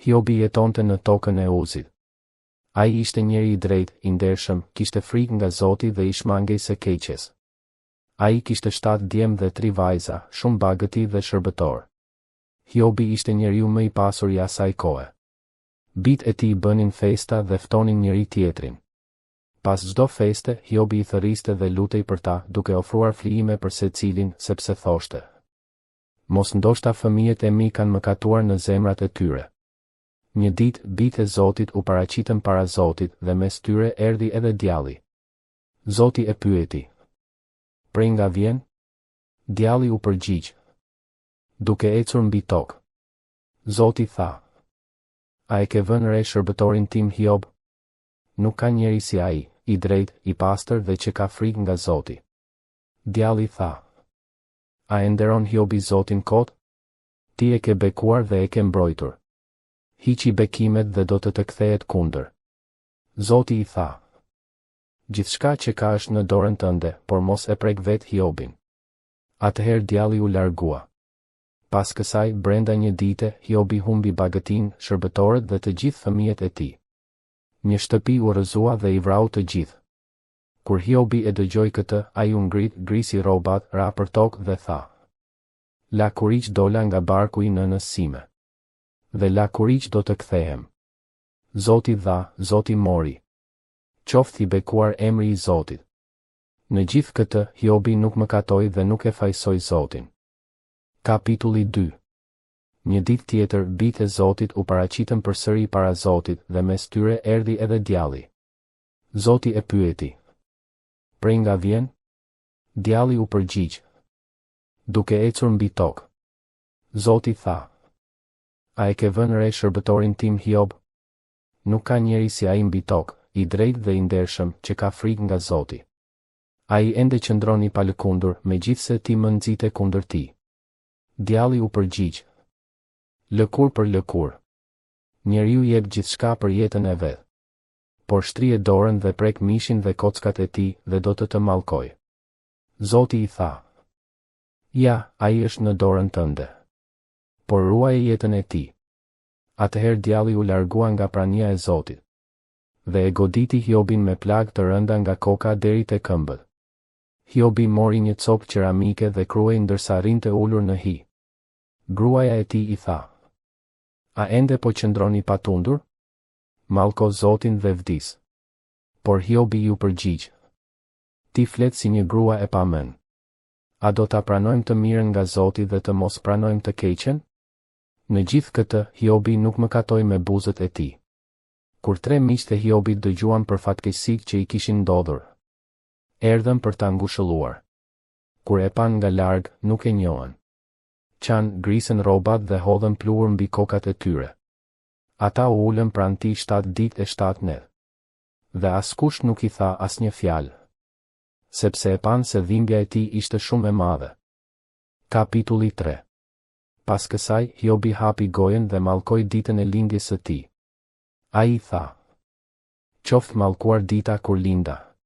Hiobi jetonte në tokën e Uzit. Ai ishte njeri i drejtë, i ndershëm, kishte frikë nga Zoti dhe i shmangej së keqes. Ai kishte 7 djemë dhe 3 vajza, shumë bagëti dhe shërbëtor. Hiobi ishte njeriu më i pasur i asaj kohe. Bijtë e tij bënin festa dhe ftonin njëri tjetrin. Pas çdo feste, Hiobi i thërriste dhe lutej për ta, duke ofruar flijime për secilin, sepse thoshte: Mos ndoshta fëmijët e mi kanë mëkatuar në zemrat e tyre. Një ditë, bijtë e Zotit u paraqitën para Zotit dhe mes tyre erdhi edhe djalli. Zoti e pyeti: Prej nga vjen? Djalli u përgjigj: Duke ecur mbi tokë. Zoti tha: A e ke vënë re shërbëtorin tim Hiob? Nuk ka njeri si ai, i drejtë, i pastër dhe që ka frikë nga Zoti. Djalli tha: A e nderon Hiobi Zotin kot? Ti e ke bekuar dhe e ke mbrojtur. Hiqi bekimet dhe do të kthehet kundër. Zoti i tha: Gjithçka që ka është në dorën tënde, por mos e prek vet Hiobin. Atëherë djalli u largua. Pas kësaj, brenda një dite, Hiobi humbi bagëtin, shërbëtorët dhe të gjithë fëmijët e tij. Një shtëpi u rrëzua dhe i vrau të gjithë. Kur Hiobi e dëgjoi këtë, ai u ngrit, grisi rrobat, ra për tokë dhe tha: La kuriq dola nga barku i nënës sime. Dhe la kuriq do të kthehem. Zoti dha, Zoti mori. Qoftë i bekuar emri i Zotit. Në gjithë këtë, Hiobi nuk mëkatoi dhe nuk e fajsoi Zotin. Kapitulli 2. Një ditë tjetër, bijtë e Zotit u paraqitën përsëri para Zotit dhe mes tyre erdhi edhe djalli. Zoti e pyeti: Prej nga vjen? Djalli u përgjigj: Duke ecur mbi tokë. Zoti tha: A e ke vënë re shërbëtorin tim Hiob? Nuk ka njeri si ai mbi tokë, i drejtë dhe i ndershëm, që ka frikë nga Zoti. Ai ende qëndron i palëkundur, megjithse ti më nxite kundër tij. Djalli u përgjigj: Lëkur për lëkur. Njeriu jep gjithçka për jetën e vet. Por shtrije dorën dhe prek mishin dhe kockat e tij dhe do të mallkoj. Zoti i tha: Ja, ai është në dorën tënde. Por ruaje jetën e tij. Atëherë djalli u largua nga prania e Zotit. Dhe e goditi Hiobin me plagë të rënda nga koka deri te këmbët. Hiobi mori një copë qeramike dhe kruaj ndërsa rinte ulur në hi. Gruaja e tij i tha: A ende po qëndroni patundur? Mallko Zotin dhe vdis. Por Hiobi ju përgjigj: Ti flet si një grua e pamend. A do ta pranojmë të mirën nga Zoti dhe të mos pranojmë të keqen? Në gjithë këtë, Hiobi nuk mëkatoi me buzët e tij. Kur 3 miqtë e Hiobit dëgjuan për fatkeqësitë që i kishin ndodhur, erdhën për ta ngushëlluar. Kur e pan nga larg, nuk e njohën. Grisën rrobat dhe hodhën pluhur mbi kokat e tyre. Ata u ulën pranë tij 7 ditë e 7 netë. Dhe askush nuk i tha asnjë fjalë, sepse e pan se dhimbja e tij ishte shumë e madhe. Kapitulli 3. Pas kësaj, Hiobi hapi gojen dhe mallkoi ditën e lindjes së tij. Ai tha: Qoftë mallkuar dita kur linda.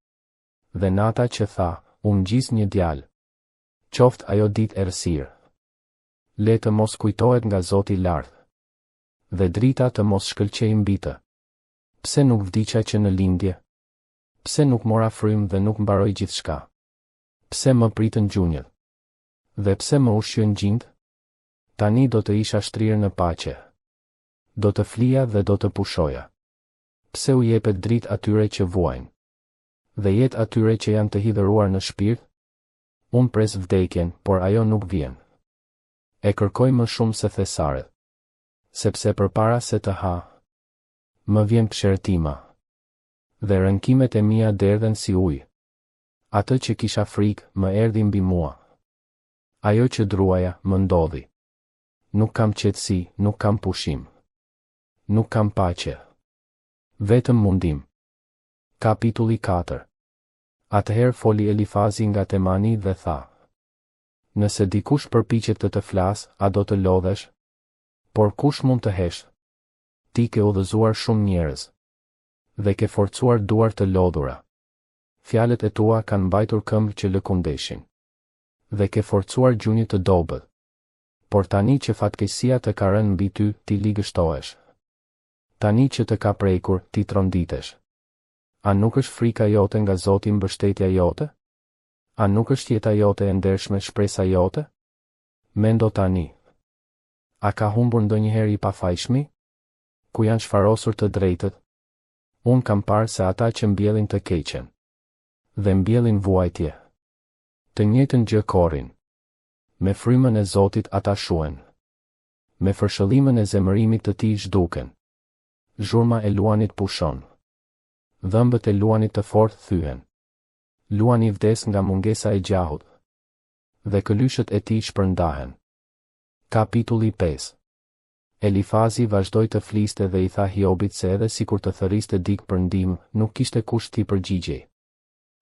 Dhe nata që tha: Unë ngjis një djalë. Qoftë ajo ditë errësirë. Le të mos kujtohet nga Zoti i lartë. Dhe drita të mos shkëlqejë mbi të. Pse nuk vdiqa që në lindje? Pse nuk mora frymë dhe nuk mbaroi gjithçka? Pse më pritën gjunjët? Dhe pse më ushqyen gjinjt? Tani do të isha shtrirë në paqe. Do të flija dhe do të pushoja. Pse u jepet dritë atyre që vuajnë? Dhe jetë atyre që janë të hidhëruar në shpirt? Unë pres vdekjen, por ajo nuk vjen. E kërkoj më shumë se thesaret. Sepse përpara se të ha, më vjen pëshertima. Dhe rënkimet e mia derdhen si ujë. Atë që kisha frikë, më erdhi mbi mua. Ajo që druaja, më ndodhi. Nuk kam qetësi, nuk kam pushim. Nuk kam paqe. Vetëm mundim. Kapitulli 4. Atëherë foli Elifazi nga Temani dhe tha: Nëse dikush përpiqet të flas, a do të lodhesh? Por kush mund të hesh? Ti ke udhëzuar shumë njerëz. Dhe ke forcuar duar të lodhura. Fjalët e tua kanë mbajtur këmbë që lëkundeshin. Dhe ke forcuar gjunjë të dobët. Por tani që fatkeqësia të ka rënë mbi ty, ti ligështohesh. Tani që të ka prekur, ti tronditesh. A nuk është frika jote nga Zoti mbështetja jote? A nuk është jeta jote e ndershme shpresa jote? Mendo tani. A ka humbur ndonjëherë i pafajshmi? Ku janë shfarosur të drejtët? Unë kam parë se ata që mbjellin të keqen dhe mbjellin vuajtje, të njëjtën gjë korrin. Me frymën e Zotit ata shuen. Me fërshëllimën e zemërimit të tij zhduken. Zhurma e luanit pushon. Dhëmbët e luanit të fortë thyhen. Luani vdes nga mungesa e gjahut. Dhe këlyshët e tij shpërndahen. Kapitulli 5. Elifazi vazhdoi të fliste dhe i tha Hiobit se edhe sikur të thërriste dik për ndihmë, nuk kishte kush t'i përgjigjej.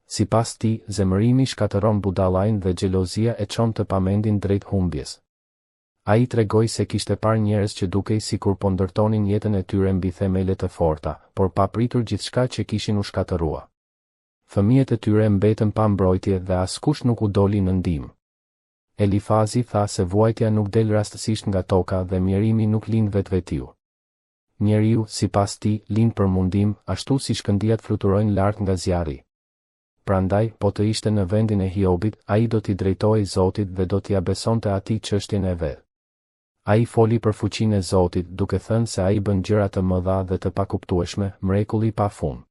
Sipas tij, zemërimi shkatëron budallajin dhe xhelozia e çon të pamendin drejt humbjes. Ai tregoi se kishte parë njerëz që dukej sikur po ndërtonin jetën e tyre mbi themele të forta, por pa pritur gjithçka që kishin u shkatërrua. Fëmijët e tyre mbetën pa mbrojtje dhe askush nuk u doli në ndihmë. Elifazi tha se vuajtja nuk del rastësisht nga toka dhe mjerimi nuk lind vetvetiu. Njeriu, sipas tij, lind për mundim, ashtu si shkëndijat fluturojnë lart nga zjarri. Prandaj, po të ishte në vendin e Hiobit, ai do t'i drejtohej Zotit dhe do t'ia besonte atij çështjen e vet. Ai foli për fuqinë e Zotit, duke thënë se ai bën gjëra të mëdha dhe të pakuptueshme, mrekulli pa fund.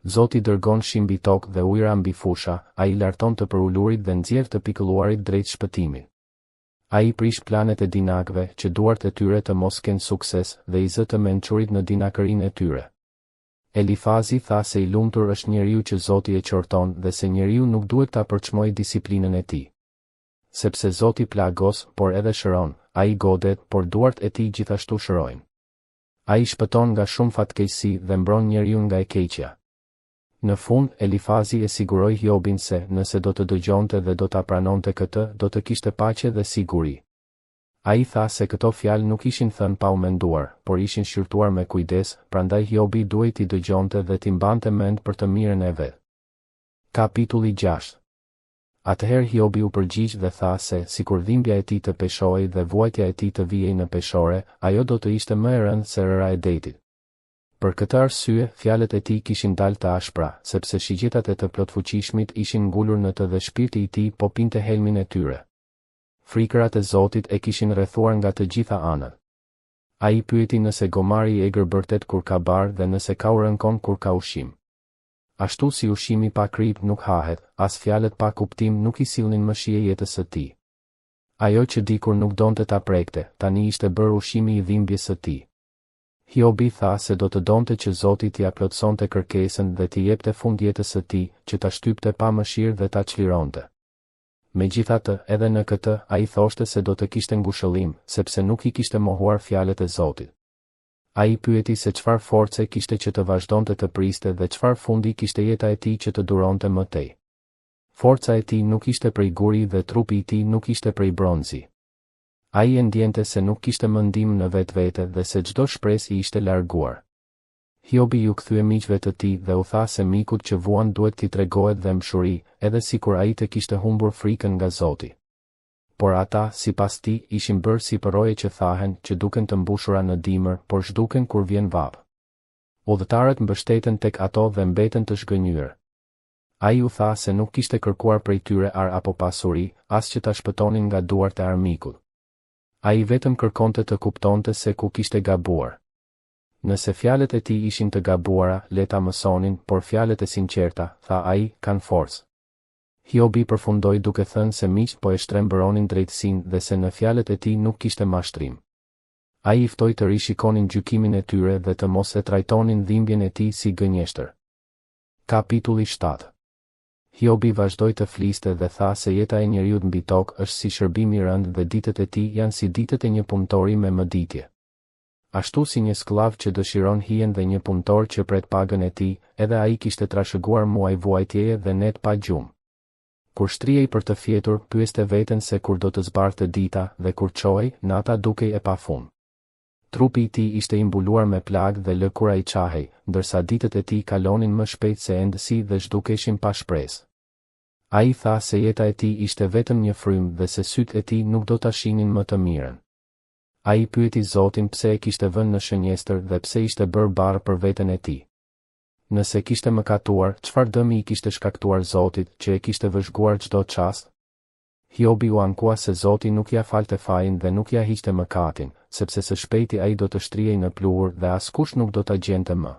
Zoti dërgon shi mbi tokë dhe ujëra mbi fusha, ai larton të përulurit dhe nxjerr të pikëlluarit drejt shpëtimit. Ai prish planet e dinakëve që duart e tyre të mos kenë sukses dhe i zë të mençurit në dinakërinë e tyre. Elifazi tha se i lumtur është njeriu që Zoti e qorton dhe se njeriu nuk duhet ta përçmojë disiplinën e tij. Sepse Zoti plagos, por edhe shëron, ai godet, por duart e tij gjithashtu shërojnë. Ai shpëton nga shumë fatkeqësi dhe mbron njeriu nga e keqja. Në fund, Elifazi e siguroi Hiobin se, nëse do të dëgjonte dhe do ta pranonte këtë, do të kishte paqe dhe siguri. Ai tha se këto fjalë nuk ishin thënë pa u menduar, por ishin shqyrtuar me kujdes, prandaj Hiobi duhej t'i dëgjonte dhe t'i mbante mend për të mirën e vet. Kapitulli 6. Atëherë Hiobi u përgjigj dhe tha se, sikur dhimbja e tij të peshohej dhe vuajtja e tij të vijej në peshore, ajo do të ishte më e rëndë se rëra e detit. Për këtë arsye, fjalët e tij kishin dalë të ashpra, sepse shigjetat e të plotfuqishmit ishin ngulur në të dhe shpirti i tij po pinte helmin e tyre. Frikërat e Zotit e kishin rrethuar nga të gjitha anët. Ai pyeti nëse gomari i egër bërtet kur ka bar dhe nëse ka u rënkon kur ka ushqim. Ashtu si ushqimi pa krip nuk hahet, as fjalët pa kuptim nuk i sillnin më shije jetës së tij. Ajo që dikur nuk donte ta prekte, tani ishte bërë ushqimi i dhimbjes së tij. Hiobi tha se do të donte që Zoti t'i plotësonte kërkesën dhe t'i jepte fund jetës së tij, që ta shtypte pa mëshirë dhe ta çlironte. Megjithatë, edhe në këtë, ai thoshte se do të kishte ngushëllim, sepse nuk i kishte mohuar fjalët e Zotit. Ai pyeti se çfarë force kishte që të vazhdonte të priste dhe çfarë fundi kishte jeta e tij që të duronte më tej. Forca e tij nuk ishte prej guri dhe trupi i tij nuk ishte prej bronzi. Ai e ndjente se nuk kishte mendim në vetvete dhe se çdo shpresë i ishte larguar. Hiobi ju kthye miqve të tij dhe u tha se mikut që vuan duhet t'i tregohet dhe mshuri, edhe sikur ai të kishte humbur frikën nga Zoti. Por ata, sipas tij, ishin bërë si përroje që thahen, që duken të mbushura në dimër, por zhduken kur vjen vap. Udhëtarët mbështeten tek ato dhe mbeten të zhgënjur. Ai u tha se nuk kishte kërkuar prej tyre ar apo pasuri, as që ta shpëtonin nga duart e armikut. Ai vetëm kërkonte të kuptonte se ku kishte gabuar. Nëse fjalët e tij ishin të gabuara, le ta mësonin, por fjalët e sinqerta, tha ai, kanë forcë. Hiobi përfundoi duke thënë se miqt po e shtrembëronin drejtësinë dhe se në fjalët e tij nuk kishte mashtrim. Ai i ftoi të rishikonin gjykimin e tyre dhe të mos e trajtonin dhimbjen e tij si gënjeshtër. Kapitulli 7. Hiobi vazhdoi të fliste dhe tha se jeta e njeriut mbi tokë është si shërbim i rënd dhe ditët e tij janë si ditët e një punëtori me mëditje. Ashtu si një skllav që dëshiron hijen dhe një punëtor që pret pagën e tij, edhe ai kishte trashëguar muaj vuajtjeje dhe net pa gjumë. Kur shtrihej për të fjetur, pyeste veten se kur do të zbarte dita dhe kur çohej, nata dukej e pafund. Trupi i tij ishte i mbuluar me plagë dhe lëkura i çahej, ndërsa ditët e tij kalonin më shpejt se endësi dhe zhdukeshin pa shpresë. Ai tha se jeta e tij ishte vetëm një frymë dhe se sytë e tij nuk do ta shihnin më të mirën. Ai pyeti Zotin pse e kishte vënë në shënjestër dhe pse ishte bërë barë për veten e tij. Nëse kishte mëkatuar, çfarë dëmi i kishte shkaktuar Zotit që e kishte vëzhguar çdo çast? Hiobi u ankua se Zoti nuk ja falte fajin dhe nuk ja hiqte mëkatin, sepse së shpejti ai do të shtrihej në pluhur dhe askush nuk do ta gjente më.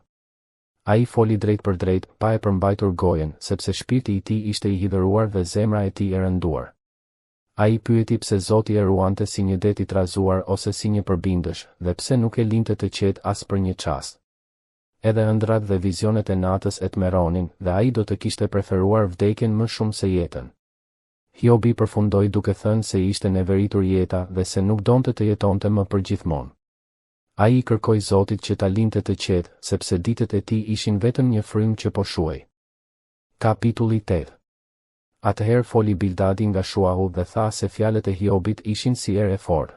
Ai foli drejt për drejt, pa e përmbajtur gojen, sepse shpirti i tij ishte i hidhëruar dhe zemra e tij e rënduar. Ai pyeti pse Zoti e ruante si një det i trazuar ose si një përbindësh, dhe pse nuk e linte të qetë as për një çast. Edhe ëndrat dhe vizionet e natës e tmerronin, dhe ai do të kishte preferuar vdekjen më shumë se jetën. Hiobi përfundoi duke thënë se ishte neveritur jeta dhe se nuk donte të jetonte më përgjithmonë. Ai i kërkoi Zotit që ta linte të qetë, sepse ditët e tij ishin vetëm një frymë që po shuhej. Kapitulli 8. Atëherë foli Bildadi nga Shuahu dhe tha se fjalët e Hiobit ishin si erë e fortë.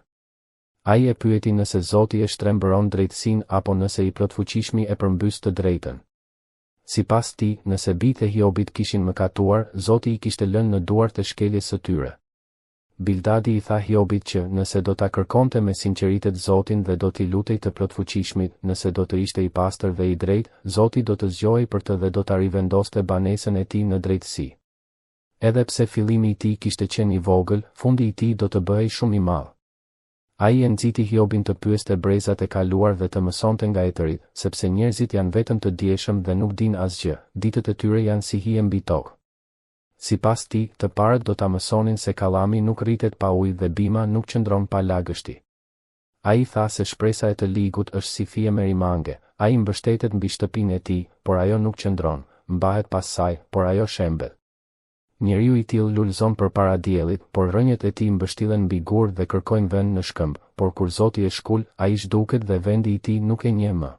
Ai e pyeti nëse Zoti e shtrembëron drejtësinë apo nëse i plotfuqishmi e përmbys të drejtën. Sipas tij, nëse bijtë e Hiobit kishin mëkatuar, Zoti i kishte lënë në duart e shkeljes së tyre. Bildadi i tha Hiobit që nëse do ta kërkonte me sinqeritet Zotin dhe do t'i lutej të plotfuqishmit, nëse do të ishte i pastër dhe i drejtë, Zoti do të zgjohej për të dhe do ta rivendoste banesën e tij në drejtësi. Edhe pse fillimi i tij kishte qenë i vogël, fundi i tij do të bëhej shumë i madh. Ai e nxiti Hiobin të pyeste brezat e kaluar dhe të mësonte nga etërit, sepse njerëzit janë vetëm të dieshëm dhe nuk dinë asgjë, ditët e tyre janë si hije mbi tokë. Sipas tij, të parët do ta mësonin se kallami nuk rritet pa ujë dhe bima nuk qëndron pa lagështi. Ai tha se shpresa e të ligut është si fije merimange, ai mbështetet mbi shtëpinë e tij, por ajo nuk qëndron, mbahet pas saj, por ajo shembet. Njeriu i tillë lulëzon përpara diellit, por rrënjët e tij mbështillen mbi gur dhe kërkojnë vend në shkëmb, por kur Zoti e shkul, ai zhduket dhe vendi i tij nuk e njeh më.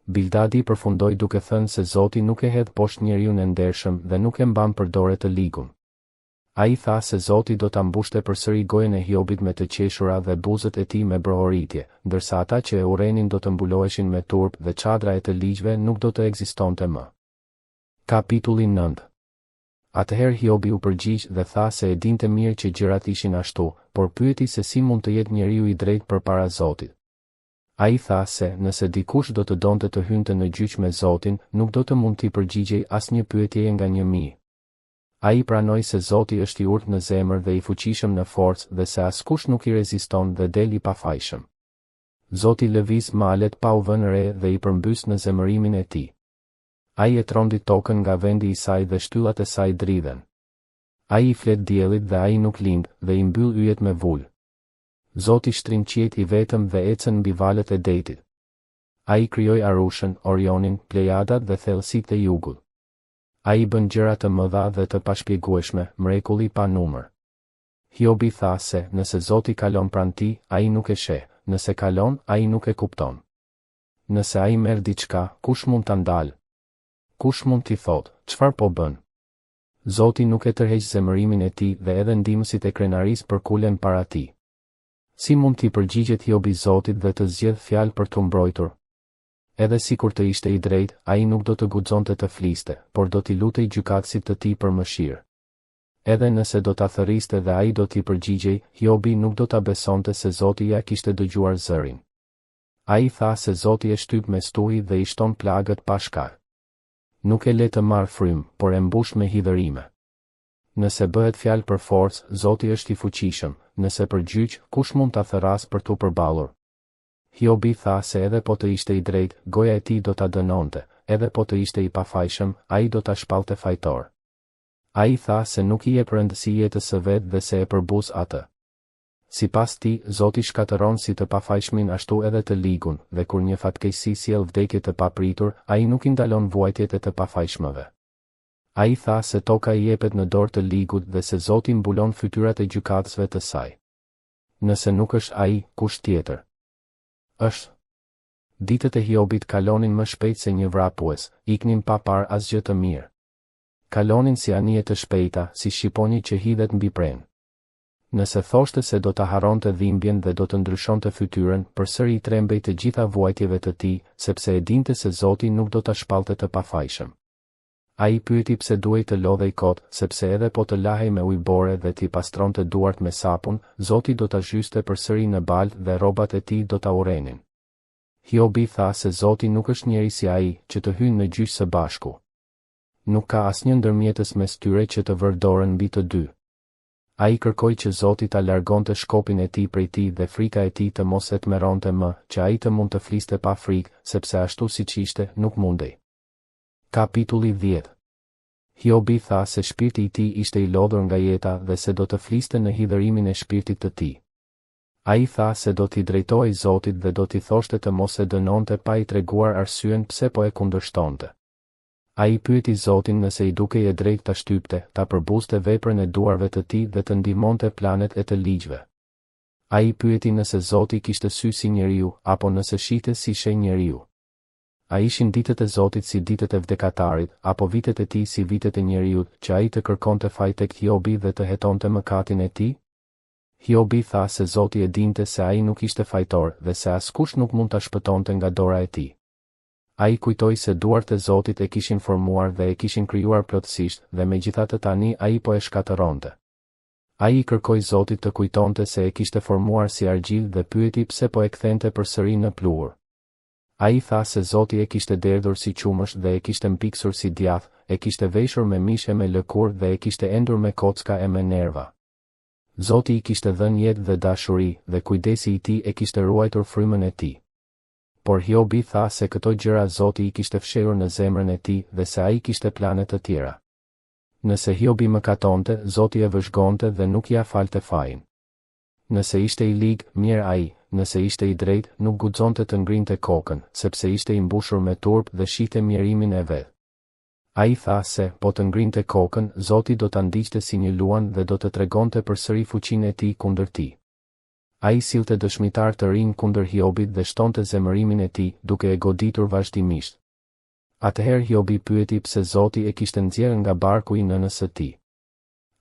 Bildadi përfundoi duke thënë se Zoti nuk e hedh poshtë njeriun e ndershëm dhe nuk e mban për dorë të ligun. Ai tha se Zoti do ta mbushte përsëri gojen e Hiobit me të qeshura dhe buzët e tij me brohoritje, ndërsa ata që e urrenin do të mbuloheshin me turp dhe çadra e të ligjve nuk do të ekzistonte më. Kapitulli 9. Atëherë Hiobi u përgjigj dhe tha se e dinte mirë që gjërat ishin ashtu, por pyeti se si mund të jetë njeriu i drejtë përpara Zotit. Ai tha se nëse dikush do të donte të hynte në gjyq me Zotin, nuk do të mund t'i përgjigjej asnjë pyetje nga 1000. Ai pranoi se Zoti është i urtë në zemër dhe i fuqishëm në forcë dhe se askush nuk i reziston dhe del i pafajshëm. Zoti lëviz malet pa u vënë re dhe i përmbys në zemërimin e tij. Ai e trondi tokën nga vendi i saj dhe shtyllat e saj dridhen. Ai i flet diellit dhe ai nuk lind dhe i mbyll yjet me vul. Zoti shtrin qiejt i vetëm dhe ecën mbi valët e detit. Ai krijoi Arushën, Orionin, Plejadat dhe thellësitë e jugut. Ai bën gjëra të mëdha dhe të pashpjegueshme, mrekulli pa numër. Hiobi tha se nëse Zoti kalon pranë tij, ai nuk e sheh, nëse kalon, ai nuk e kupton. Nëse ai merr diçka, kush mund ta ndalë? Kush mund t'i thotë, çfarë po bën? Zoti nuk e tërheq zemërimin e tij dhe edhe ndihmësit e krenarisë përkulen para tij. Si mund t'i përgjigjet Hiobi Zotit dhe të zgjedh fjalë për t'u mbrojtur? Edhe sikur të ishte i drejtë, ai nuk do të guxonte të fliste, por do t'i lutej gjykatësit të tij për mëshirë. Edhe nëse do ta thërriste dhe ai do t'i përgjigjej, Hiobi nuk do ta besonte se Zoti ja kishte dëgjuar zërin. Ai tha se Zoti e shtyp me stuhi dhe i shton plagët pa shkak. Nuk e le të marrë frym, por e mbush me hidhërime. Nëse bëhet fjalë për forcë, Zoti është i fuqishëm, nëse për gjyq, kush mund ta thërras për t'u përballur? Hiobi tha se edhe po të ishte i drejtë, goja e tij do ta dënonte, edhe po të ishte i pafajshëm, ai do ta shpallte fajtor. Ai tha se nuk i jep rëndësi jetës së vet dhe se e përbuz atë. Sipas tij, Zoti shkatëron si të pafajshmin ashtu edhe të ligun, dhe kur një fatkeqësi sjell vdekje të papritur, ai nuk i ndalon vuajtjet e të pafajshmëve. Ai tha se toka i jepet në dorë të ligut dhe se Zoti mbulon fytyrat e gjykatësve të saj. Nëse nuk është ai, kush tjetër? Është. Ditët e Hiobit kalonin më shpejt se një vrapues, iknin pa parë asgjë të mirë. Kalonin si anije të shpejta, si shqiponji që hidhet mbi pren. Nëse thoshte se do ta harronte dhimbjen dhe do të ndryshonte fytyrën, përsëri i trembej të gjitha vuajtjeve të tij, sepse e dinte se Zoti nuk do ta shpallte të pafajshëm. Ai pyeti pse duhej të lodhej kot, sepse edhe po të lahej me ujë bore dhe t'i pastronte duart me sapun, Zoti do ta zhyste përsëri në balë dhe rrobat e tij do ta urrenin. Hiobi tha se Zoti nuk është njeri si ai, që të hyjnë në gjyq së bashku. Nuk ka asnjë ndërmjetës mes tyre që të vër dorën mbi të dy. Ai kërkoi që Zoti ta largonte shkopin e tij prej tij dhe frika e tij të mos e tmerronte më, që ai të mund të fliste pa frikë, sepse ashtu siç ishte, nuk mundej. Kapitulli 10. Hiobi tha se shpirti i tij ishte i lodhur nga jeta dhe se do të fliste në hidhërimin e shpirtit të tij. Ai tha se do t'i drejtohej Zotit dhe do t'i thoshte të mos e dënonte pa i treguar arsyen pse po e kundërshtonte. Ai pyeti Zotin nëse i dukej e drejtë ta shtypte, ta përbuste veprën e duarve të tij dhe të ndihmonte planet e të ligjve. Ai pyeti nëse Zoti kishte sy si njeriu, apo nëse shihte si shenjë njeriu. A ishin ditët e Zotit si ditët e vdekatarit, apo vitet e tij si vitet e njeriut, që ai të kërkonte faj tek Hiobi dhe të hetonte mëkatin e tij? Hiobi tha se Zoti e dinte se ai nuk ishte fajtor dhe se askush nuk mund ta shpëtonte nga dora e tij. Ai kujtoi se duart e Zotit e kishin formuar dhe e kishin krijuar plotësisht, dhe megjithatë tani ai po e shkatëronte. Ai i kërkoi Zotit të kujtonte se e kishte formuar si argjil dhe pyeti pse po e kthente përsëri në pluhur. Ai tha se Zoti e kishte derdhur si qumësh dhe e kishte mpiksur si djath, e kishte veshur me mishe me lëkur dhe e kishte endur me kocka e me nerva. Zoti i kishte dhënë jetë dhe dashuri, dhe kujdesi i tij e kishte ruajtur frymën e tij. Por Hiobi tha se këto gjëra Zoti i kishte fshehur në zemrën e tij dhe se ai kishte plane të tjera. Nëse Hiobi mëkatonte, Zoti e vëzhgonte dhe nuk ia falte fajin. Nëse ishte i ligë, mirë ai, nëse ishte i drejtë, nuk guxonte të ngrinte kokën, sepse ishte i mbushur me turp dhe shihte mjerimin e vet. Ai tha se, po të ngrinte kokën, Zoti do ta ndiqte si një luan dhe do të tregonte përsëri fuqinë e tij kundër tij. Ai sillte dëshmitar të rinj kundër Hiobit dhe shtonte zemërimin e tij, duke e goditur vazhdimisht. Atëherë Hiobi pyeti pse Zoti e kishte nxjerrë nga barku i nënës së tij.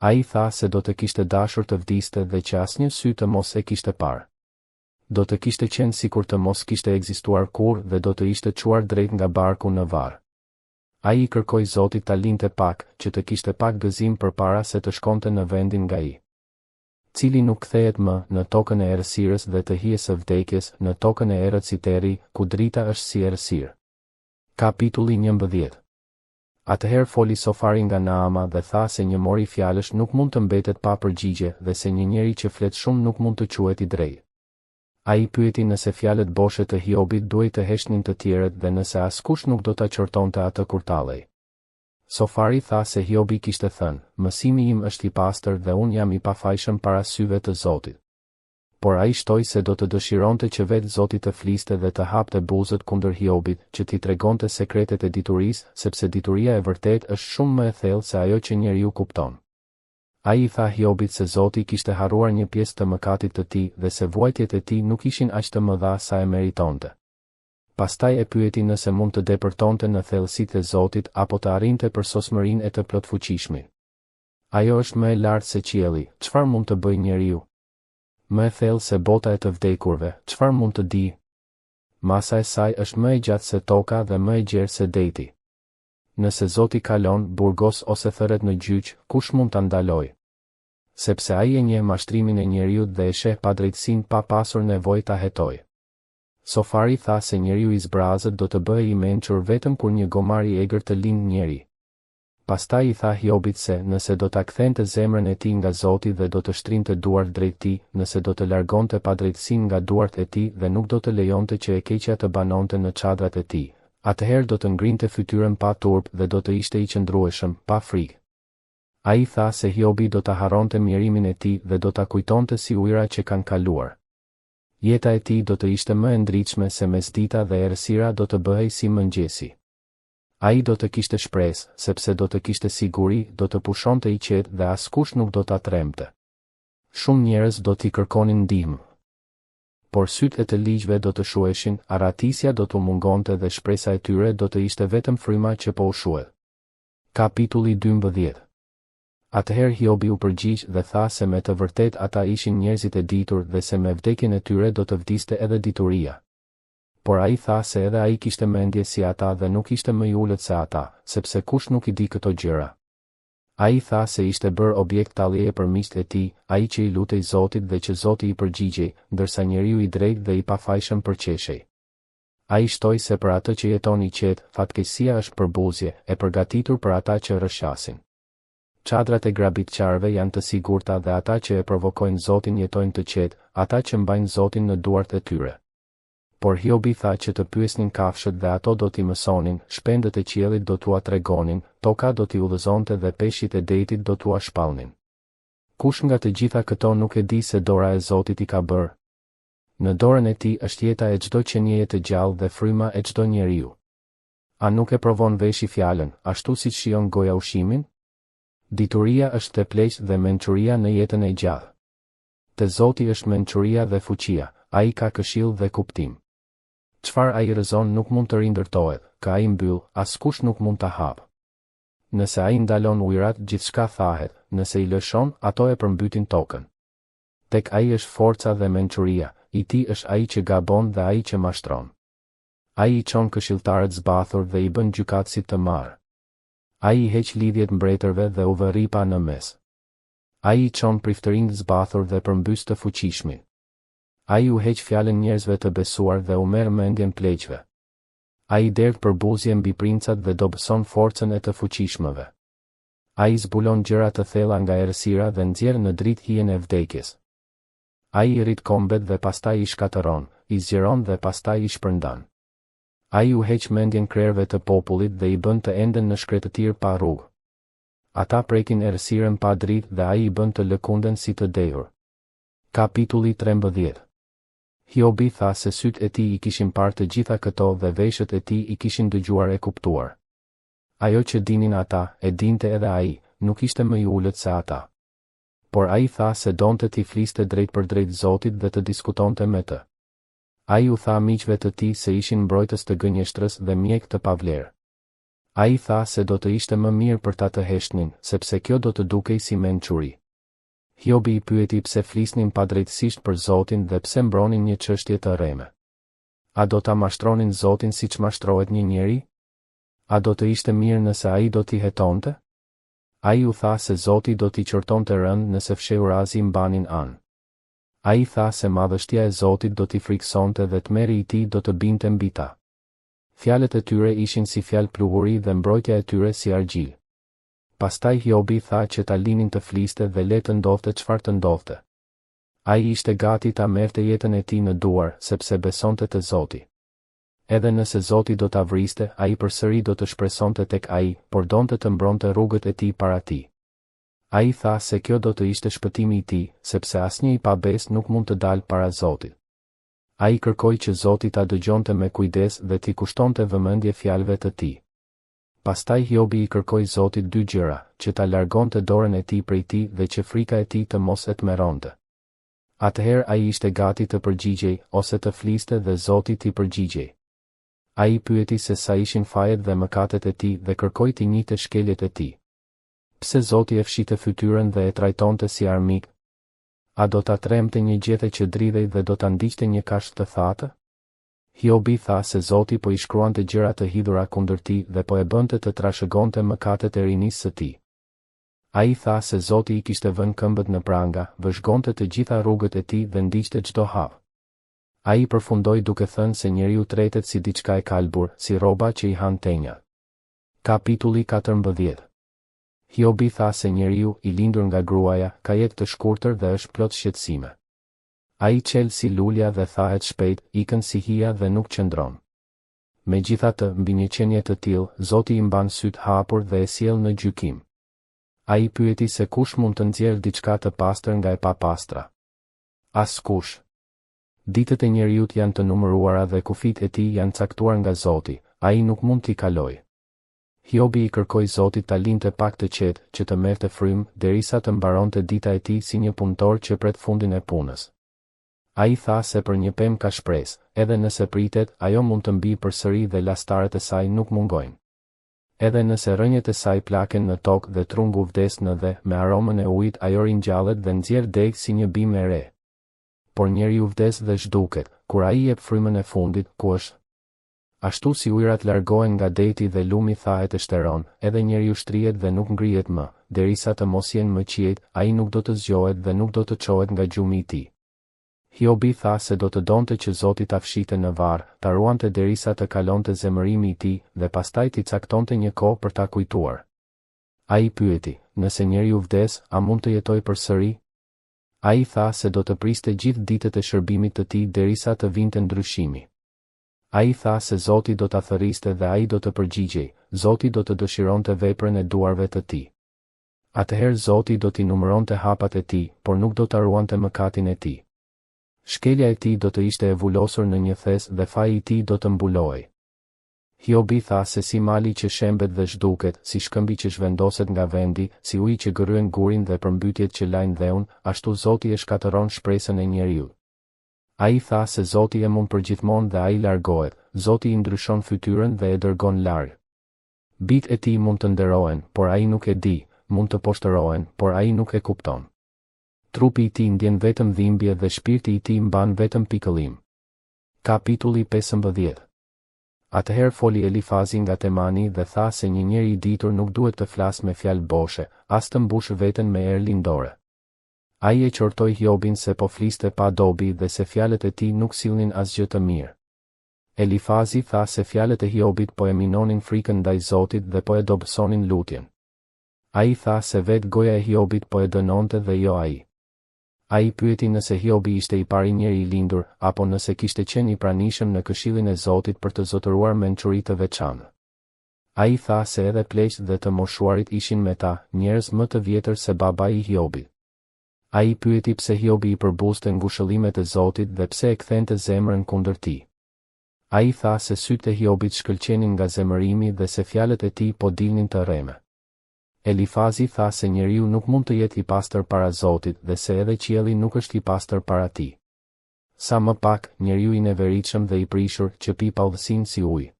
Ai tha se do të kishte dashur të vdiste dhe që asnjë sy të mos e kishte parë. Do të kishte qenë sikur të mos kishte ekzistuar kurrë dhe do të ishte çuar drejt nga barku në varr. Ai i kërkoi Zotit ta linte pak, që të kishte pak gëzim përpara se të shkonte në vendin nga i cili nuk kthehet më, në tokën e errësirës dhe të hijes së vdekjes, në tokën e errët si teri, ku drita është si errësirë. Kapitulli 11. Atëherë foli Sofari nga Naama dhe tha se një mori fjalësh nuk mund të mbetet pa përgjigje dhe se një njeri që flet shumë nuk mund të quhet i drejtë. Ai pyeti nëse fjalët boshe të Hiobit duhej të heshnin të tjerët dhe nëse askush nuk do ta qortonte atë kur tallej. Sofari tha se Hiobi kishte thënë, mësimi im është i pastër dhe unë jam i pafajshëm para syve të Zotit. Por ai shtoi se do të dëshironte që vetë Zoti të fliste dhe të hapte buzët kundër Hiobit, që t'i tregonte sekretet e diturisë, sepse dituria e vërtet është shumë më e thellë se ajo që njeriu kupton. Ai i tha Hiobit se Zoti kishte harruar një pjesë të mëkatit të tij dhe se vuajtjet e tij nuk ishin aq të mëdha sa e meritonte. Pastaj e pyeti nëse mund të depërtonte në thellësitë e Zotit apo të arrinte për sosmërinë e të plotfuqishmit. Ajo është më e lartë se qielli, çfarë mund të bëjë njeriu? Më e thellë se bota e të vdekurve, çfarë mund të di? Masa e saj është më e gjatë se toka dhe më e gjerë se deti. Nëse Zoti kalon, burgos ose thërret në gjyq, kush mund ta ndalojë? Sepse ai e njeh mashtrimin e njeriut dhe e sheh padrejtësinë pa pasur nevojë ta hetojë. Sofari tha se njeriu i zbrazët do të bëhej i mençur vetëm kur një gomar i egër të lind njeri. Pastaj i tha Hiobit se nëse do ta kthente zemrën e tij nga Zoti dhe do të shtrinte duart drejt tij, nëse do të largonte padrejtësinë nga duart e tij dhe nuk do të lejonte që e keqja të banonte në çadrat e tij, atëherë do të ngrinte fytyrën pa turp dhe do të ishte i qëndrueshëm, pa frikë. Ai tha se Hiobi do ta harronte mjerimin e tij dhe do ta kujtonte si ujëra që kanë kaluar. Jeta e tij do të ishte më e ndritshme se mesdita dhe errësira do të bëhej si mëngjesi. Ai do të kishte shpresë, sepse do të kishte siguri, do të pushonte i qetë dhe askush nuk do ta tremte. Shumë njerëz do t'i kërkonin ndihmë. Por sytë e të ligjve do të shuheshin, arratisja do t'u mungonte dhe shpresa e tyre do të ishte vetëm fryma që po u shuhet. Kapitulli 12. Atëherë Hiobi u përgjigj dhe tha se me të vërtet ata ishin njerëzit e ditur dhe se me vdekjen e tyre do të vdiste edhe dituria. por ai tha se edhe ai kishte mendje si ata dhe nuk ishte më i ulët se ata, sepse kush nuk i di këto gjëra. Ai tha se ishte bërë objekt talljeje për miqtë e tij, ai që i lutej Zotit dhe që Zoti i përgjigjej, ndërsa njeriu i drejtë dhe i pafajshëm përqeshej. Ai shtoi se për atë që jeton i qetë, fatkeqësia është përbuzje, e përgatitur për ata që rrëshqasin. Çadrat e grabitçarëve janë të sigurta dhe ata që e provokojnë Zotin jetojnë të qetë, ata që mbajnë Zotin në duart e tyre. Por Hiobi tha që të pyesnin kafshët dhe ato do t'i mësonin, shpendët e qiellit do t'ua tregonin, toka do t'i udhëzonte dhe peshqit e detit do t'ua shpallnin. Kush nga të gjitha këto nuk e di se dora e Zotit i ka bërë? Në dorën e tij është jeta e çdo qenieje të gjallë dhe fryma e çdo njeriu. A nuk e provon veshi fjalën, ashtu siç shijon goja ushimin? Dituria është te pleqë dhe mençuria në jetën e gjallë. Te Zoti është mençuria dhe fuqia, ai ka këshill dhe kuptim. Çfarë ai rrezon nuk mund të rindërtohet, ka ai mbyll, askush nuk mund ta hap. Nëse ai ndalon ujërat, gjithçka thahet, nëse i lëshon, ato e përmbytin tokën. Tek ai është forca dhe mençuria, i tij është ai që gabon dhe ai që mashtron. Ai i çon këshilltarët zbathur dhe i bën gjykatësit të marrë. Ai i heq lidhjet mbretërve dhe u vë ripa në mes. Ai i çon priftërinë zbathur dhe përmbys të fuqishmin. Ai u heq fjalën njerëzve të besuar dhe u merr mendjen pleqve. Ai derdh përbuzje mbi princat dhe dobëson forcën e të fuqishmëve. Ai zbulon gjëra të thella nga errësira dhe nxjerr në dritë hijen e vdekjes. Ai i rrit kombet dhe pastaj i shkatëron, i zgjeron dhe pastaj i shpërndan. Ai u heq mendjen krerëve të popullit dhe i bën të enden në shkretëtir pa rrugë. Ata prekin errësirën pa dritë dhe ai i bën të lëkunden si të dehur. Kapitulli 13. Hiobi tha se sytë e tij i kishin parë të gjitha këto dhe veshët e tij i kishin dëgjuar e kuptuar. Ajo që dinin ata, e dinte edhe ai, nuk ishte më i ulët se ata. Por ai tha se donte t'i fliste drejt për drejt Zotit dhe të diskutonte me të. Ai u tha miqve të tij se ishin mbrojtës të gënjeshtrës dhe mjek të pavlerë. Ai tha se do të ishte më mirë për ta të heshtnin, sepse kjo do të dukej si mençuri. Hiobi i pyeti pse flisnin padrejtësisht për Zotin dhe pse mbronin një çështje të rreme. A do ta mashtronin Zotin siç mashtrohet një njeri? A do të ishte mirë nëse ai do t'i hetonte? Ai u tha se Zoti do t'i qortonte rënd nëse fshehurazi mbanin anë. Ai tha se madhështia e Zotit do t'i friksonte dhe tmerri i tij do të binte mbi ta. Fjalët e tyre ishin si fjalë pluhuri dhe mbrojtja e tyre si argjil. Pastaj Hiobi tha që ta linin të fliste dhe le të ndodhte çfarë të ndodhte. Ai ishte gati ta merrte jetën e tij në duar, sepse besonte te Zoti. Edhe nëse Zoti do ta vriste, ai përsëri do të shpresonte tek ai, por donte të mbronte rrugët e tij para tij. Ai tha se kjo do të ishte shpëtimi i tij, sepse asnjë i pabes nuk mund të dalë para Zotit. Ai kërkoi që Zoti ta dëgjonte me kujdes dhe t'i kushtonte vëmendje fjalëve të tij. Pastaj Hiobi i kërkoi Zotit dy gjëra, që ta largonte dorën e tij prej tij dhe që frika e tij të mos e tmerronte. Atëherë ai ishte gati të përgjigjej ose të fliste dhe Zoti t'i përgjigjej. Ai pyeti se sa ishin fajet dhe mëkatet e tij dhe kërkoi t'i njihte shkeljet e tij. Pse Zoti e fshite fytyrën dhe e trajtonte si armik? A do ta tremte një gjethe që dridhej dhe do ta ndiqte një kashë të thatë? Hiobi tha se Zoti po i shkruante gjëra të hidhura kundër tij dhe po e bënte të trashëgonte mëkatet e rinisë së tij. Ai tha se Zoti i kishte vënë këmbët në pranga, vëzhgonte të gjitha rrugët e tij dhe ndiqte çdo hap. Ai përfundoi duke thënë se njeriu tretet si diçka e kalbur, si rroba që i han tenja. Kapitulli 14. Hiobi tha se njeriu, i lindur nga gruaja, ka jetë të shkurtër dhe është plot shqetësime. Ai qel si lulja dhe thahet shpejt, ikën si hija dhe nuk qëndron. Megjithatë, mbi një qenie të tillë, Zoti i mban syt hapur dhe e sjell në gjykim. Ai pyeti se kush mund të nxjerrë diçka të pastër nga e papastra. Askush. Ditët e njeriut janë të numëruara dhe kufit e tij janë caktuar nga Zoti, ai nuk mund t'i kalojë. Hiobi i kërkoi Zotit ta linte pak të qetë, që të merrte frymë, derisa të mbaronte dita e tij si një punëtor që pret fundin e punës. Ai tha se për një pemë ka shpresë, edhe nëse pritet, ajo mund të mbi përsëri dhe lastarët e saj nuk mungojnë. Edhe nëse rënjet e saj plaken në tokë dhe trungu vdes në dhe, me aromën e ujit ajo ringjallet dhe nxjerr degë si një bimë e re. por njeriu vdes dhe zhduket, kur ai jep frymën e fundit, ku është? Ashtu si ujërat largohen nga deti dhe lumi thahet e shteron, edhe njeriu shtrihet dhe nuk ngrihet më, derisa të mos jenë më qiejt, ai nuk do të zgjohet dhe nuk do të çohet nga gjumi i tij. Hiobi tha se do të donte që Zoti ta fshite në varr, ta ruante derisa të kalonte zemërimi i tij dhe pastaj t'i caktonte një kohë për ta kujtuar. Ai pyeti, nëse njeriu vdes, a mund të jetojë përsëri? Ai tha se do të priste gjithë ditët e shërbimit të tij derisa të vinte ndryshimi. Ai tha se Zoti do ta thërriste dhe ai do të përgjigjej, Zoti do të dëshironte veprën e duarve të tij. Atëherë Zoti do t'i numëronte hapat e tij, por nuk do ta ruante mëkatin e tij. Shkelja e tij do të ishte e vulosur në një thes dhe faji i tij do të mbulohej. Hiobi tha se si mali që shembet dhe zhduket, si shkëmbi që zhvendoset nga vendi, si uji që gërryen gurin dhe përmbytjet që lajnë dheun, ashtu Zoti e shkatëron shpresën e njeriu. Ai tha se Zoti e mund përgjithmonë dhe ai largohet, Zoti i ndryshon fytyrën dhe e dërgon larg. Bijtë e tij mund të nderohen, por ai nuk e di, mund të poshtërohen, por ai nuk e kupton. Trupi i tij ndjen vetëm dhimbje dhe shpirti i tij mban vetëm pikëllim. Kapitulli 15. Atëherë foli Elifazi nga Temani dhe tha se një njeri i ditur nuk duhet të flasë me fjalë boshe, as të mbush veten me erë lindore. Ai e qortoi Hiobin se po fliste pa dobi dhe se fjalët e tij nuk sillnin asgjë të mirë. Elifazi tha se fjalët e Hiobit po e minonin frikën ndaj Zotit dhe po e dobësonin lutjen. Ai tha se vetë goja e Hiobit po e dënonte dhe jo ai. Ai pyeti nëse Hiobi ishte i pari njeri i lindur, apo nëse kishte qenë i pranishëm në këshillin e Zotit për të zotëruar mençuri të veçantë. Ai tha se edhe pleqt dhe të moshuarit ishin me ta, njerëz më të vjetër se babai i Hiobit. Ai pyeti pse Hiobi i përbuste ngushëllimet e Zotit dhe pse e kthente zemrën kundër tij. Ai tha se sytë e Hiobit shkëlqenin nga zemërimi dhe se fjalët e tij po dilnin të rreme. Elifazi tha se njeriu nuk mund të jetë i pastër para Zotit dhe se edhe qielli nuk është i pastër para tij. Sa më pak, njeriu i neveritshëm dhe i prishur që pi pavësinë si ujë.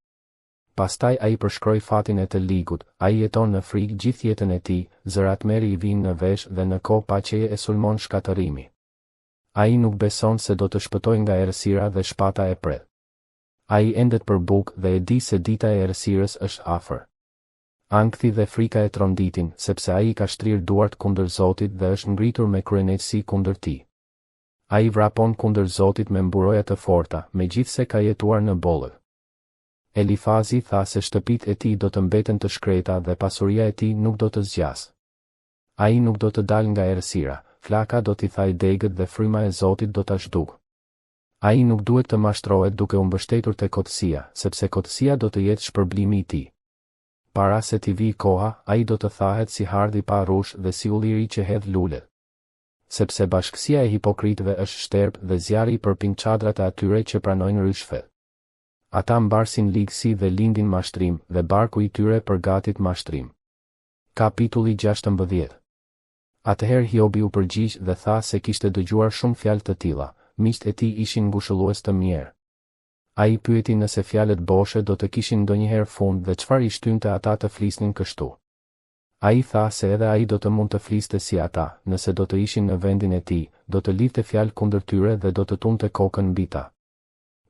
Pastaj ai përshkroi fatin e të ligut, ai jeton në frikë gjithë jetën e tij, zërat meri i vinë në vesh dhe në kohë paqeje e sulmon shkatërimi. Ai nuk beson se do të shpëtojë nga errësira dhe shpata e pret. Ai endet për bukë dhe e di se dita e errësirës është afër. Ankthi dhe frika e tronditin, sepse ai ka shtrirë duart kundër Zotit dhe është ngritur me kryenësi kundër tij. Ai vrapon kundër Zotit me mburoja të forta, megjithse ka jetuar në bollë. Elifazi tha se shtëpitë e tij do të mbeten të shkreta dhe pasuria e tij nuk do të zgjas. Ai nuk do të dalë nga errësira, flaka do t'i thajë degët dhe fryma e Zotit do ta zhdukë. Ai nuk duhet të mashtrohet duke u mbështetur te kotësia, sepse kotësia do të jetë shpërblimi i tij. Para se t'i vi koha, ai do të thahet si hardhi pa rrush dhe si ulliri që hedh lule. Sepse bashkësia e hipokritëve është shterp dhe zjarri i përpin çadrat e atyre që pranojnë ryshfe. Ata mbarsin ligësi dhe lindin mashtrim, dhe barku i tyre përgatit mashtrim. Kapitulli 16. Atëherë Hiobi u përgjigj dhe tha se kishte dëgjuar shumë fjalë të tilla, miqtë e tij ishin ngushëllues të mirë. Ai pyeti nëse fjalët boshe do të kishin ndonjëherë fund dhe çfarë i shtynte ata të flisnin kështu. Ai tha se edhe ai do të mund të fliste si ata, nëse do të ishin në vendin e tij, do të lidhte fjalë kundër tyre dhe do të tunte kokën mbi ta.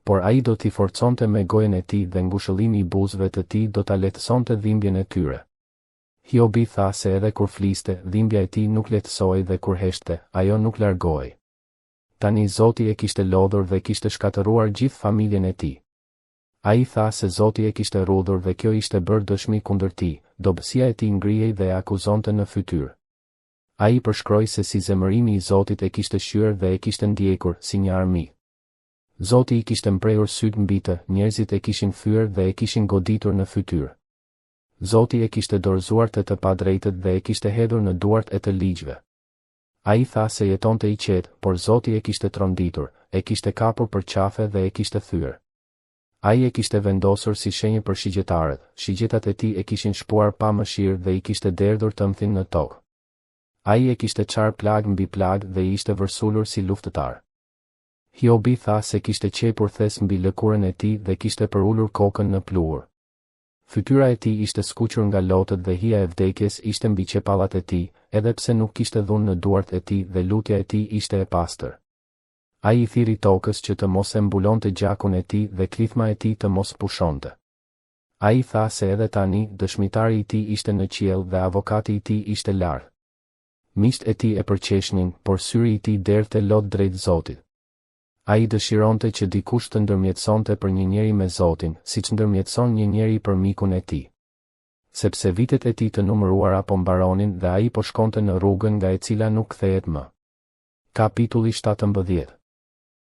Por ai do t'i forconte me gojën e tij dhe ngushëllimi i buzëve të tij do ta lehtësonte dhimbjen e tyre. Hiobi tha se edhe kur fliste, dhimbja e tij nuk lehtësohej dhe kur heshte, ajo nuk largohej. Tani Zoti e kishte lodhur dhe kishte shkatëruar gjithë familjen e tij. Ai tha se Zoti e kishte rrudhur dhe kjo ishte bërë dëshmi kundër tij, dobësia e tij ngrihej dhe e akuzonte në fytyrë. Ai përshkroi se si zemërimi i Zotit e kishte shyer dhe e kishte ndjekur si një armi. Zoti i kishte mprehur syt mbi të, njerëzit e kishin thyer dhe e kishin goditur në fytyrë. Zoti e kishte dorëzuar të padrejtët dhe e kishte hedhur në duart e të ligjve. Ai tha se jetonte i qetë, por Zoti e kishte tronditur, e kishte kapur për qafe dhe e kishte thyer. Ai e kishte vendosur si shenjë për shigjetarët, shigjetat e tij e kishin shpuar pa mëshirë dhe i kishte derdhur tëmthin në tokë. Ai e kishte çar plag mbi plag dhe i ishte vërsulur si luftëtar. Hiobi tha se kishte qepur thes mbi lëkurën e tij dhe kishte përulur kokën në pluhur. Fytyra e tij ishte skuqur nga lotët dhe hija e vdekjes ishte mbi qepallat e tij, edhe pse nuk kishte dhunë në duart e tij dhe lutja e tij ishte e pastër. Ai I thiri tokës që të mos e mbulonte gjakun e tij dhe klithma e tij të mos pushonte. Ai tha se edhe tani dëshmitari I tij ishte në qiell dhe avokati I tij ishte larg. Miqtë e tij e përqeshnin, por syri I tij derte lot drejt Zotit. Ai dëshironte që dikush të ndërmjetësonte për një njeri me Zotin, siç ndërmjetëson një njeri për mikun e tij. Sepse vitet e tij të numëruara po mbaronin dhe ai po shkonte në rrugën nga e cila nuk kthehet më. Kapitulli 17.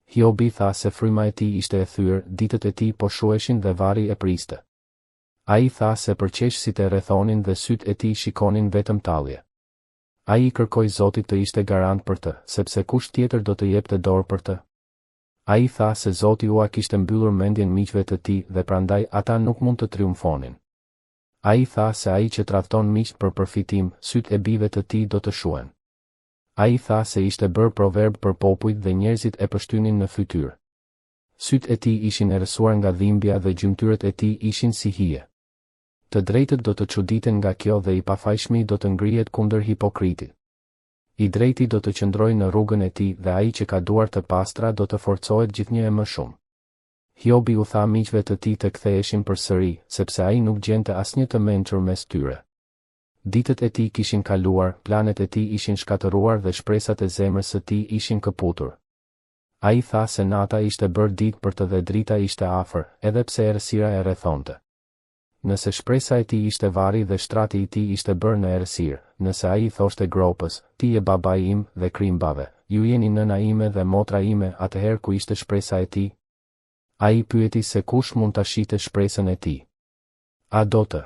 Hiobi tha se fryma e tij ishte e thyer, ditët e tij po shuheshin dhe varri e priste. Ai tha se përqeshësit e rrethonin dhe sytë e tij shikonin vetëm tallje. Ai I kërkoi Zotit të ishte garant për të, sepse kush tjetër do të jepte dorë për të. Ai tha se Zoti ua kishte mbyllur mendjen miqve të tij dhe prandaj ata nuk mund të triumfonin. Ai tha se ai që tradhton miqt për përfitim, sytë e bijve të tij do të shuhen. Ai tha se ishte bërë proverb për popujt dhe njerëzit e pështynin në fytyrë. Sytë e tij ishin erësuar nga dhimbja dhe gjymtyrët e tij ishin si hije. Të drejtët do të çuditen nga kjo dhe I pafajshmi do të ngrihet kundër hipokritit. I drejti do të qëndrojë në rrugën e tij dhe ai që ka duar të pastra do të forcohet gjithnjë e më shumë. Hiobi u tha miqve të tij të ktheheshin përsëri, sepse ai nuk gjente asnjë të mençur mes tyre. Ditët e tij kishin kaluar, planet e tij ishin shkatëruar dhe shpresat e zemrës së tij ishin këputur. Ai tha se nata ishte bërë ditë për të dhe drita ishte afër, edhe pse errësira e rrethonte. Nëse shpresa e tij ishte varri dhe shtrati I tij ishte bërë në errësirë, nëse ai I thoshte gropës, ti je babai im dhe krimbave, ju jeni nëna ime dhe motra ime, atëherë ku ishte shpresa e tij? Ai pyeti se kush mund ta shite shpresën e tij. A do të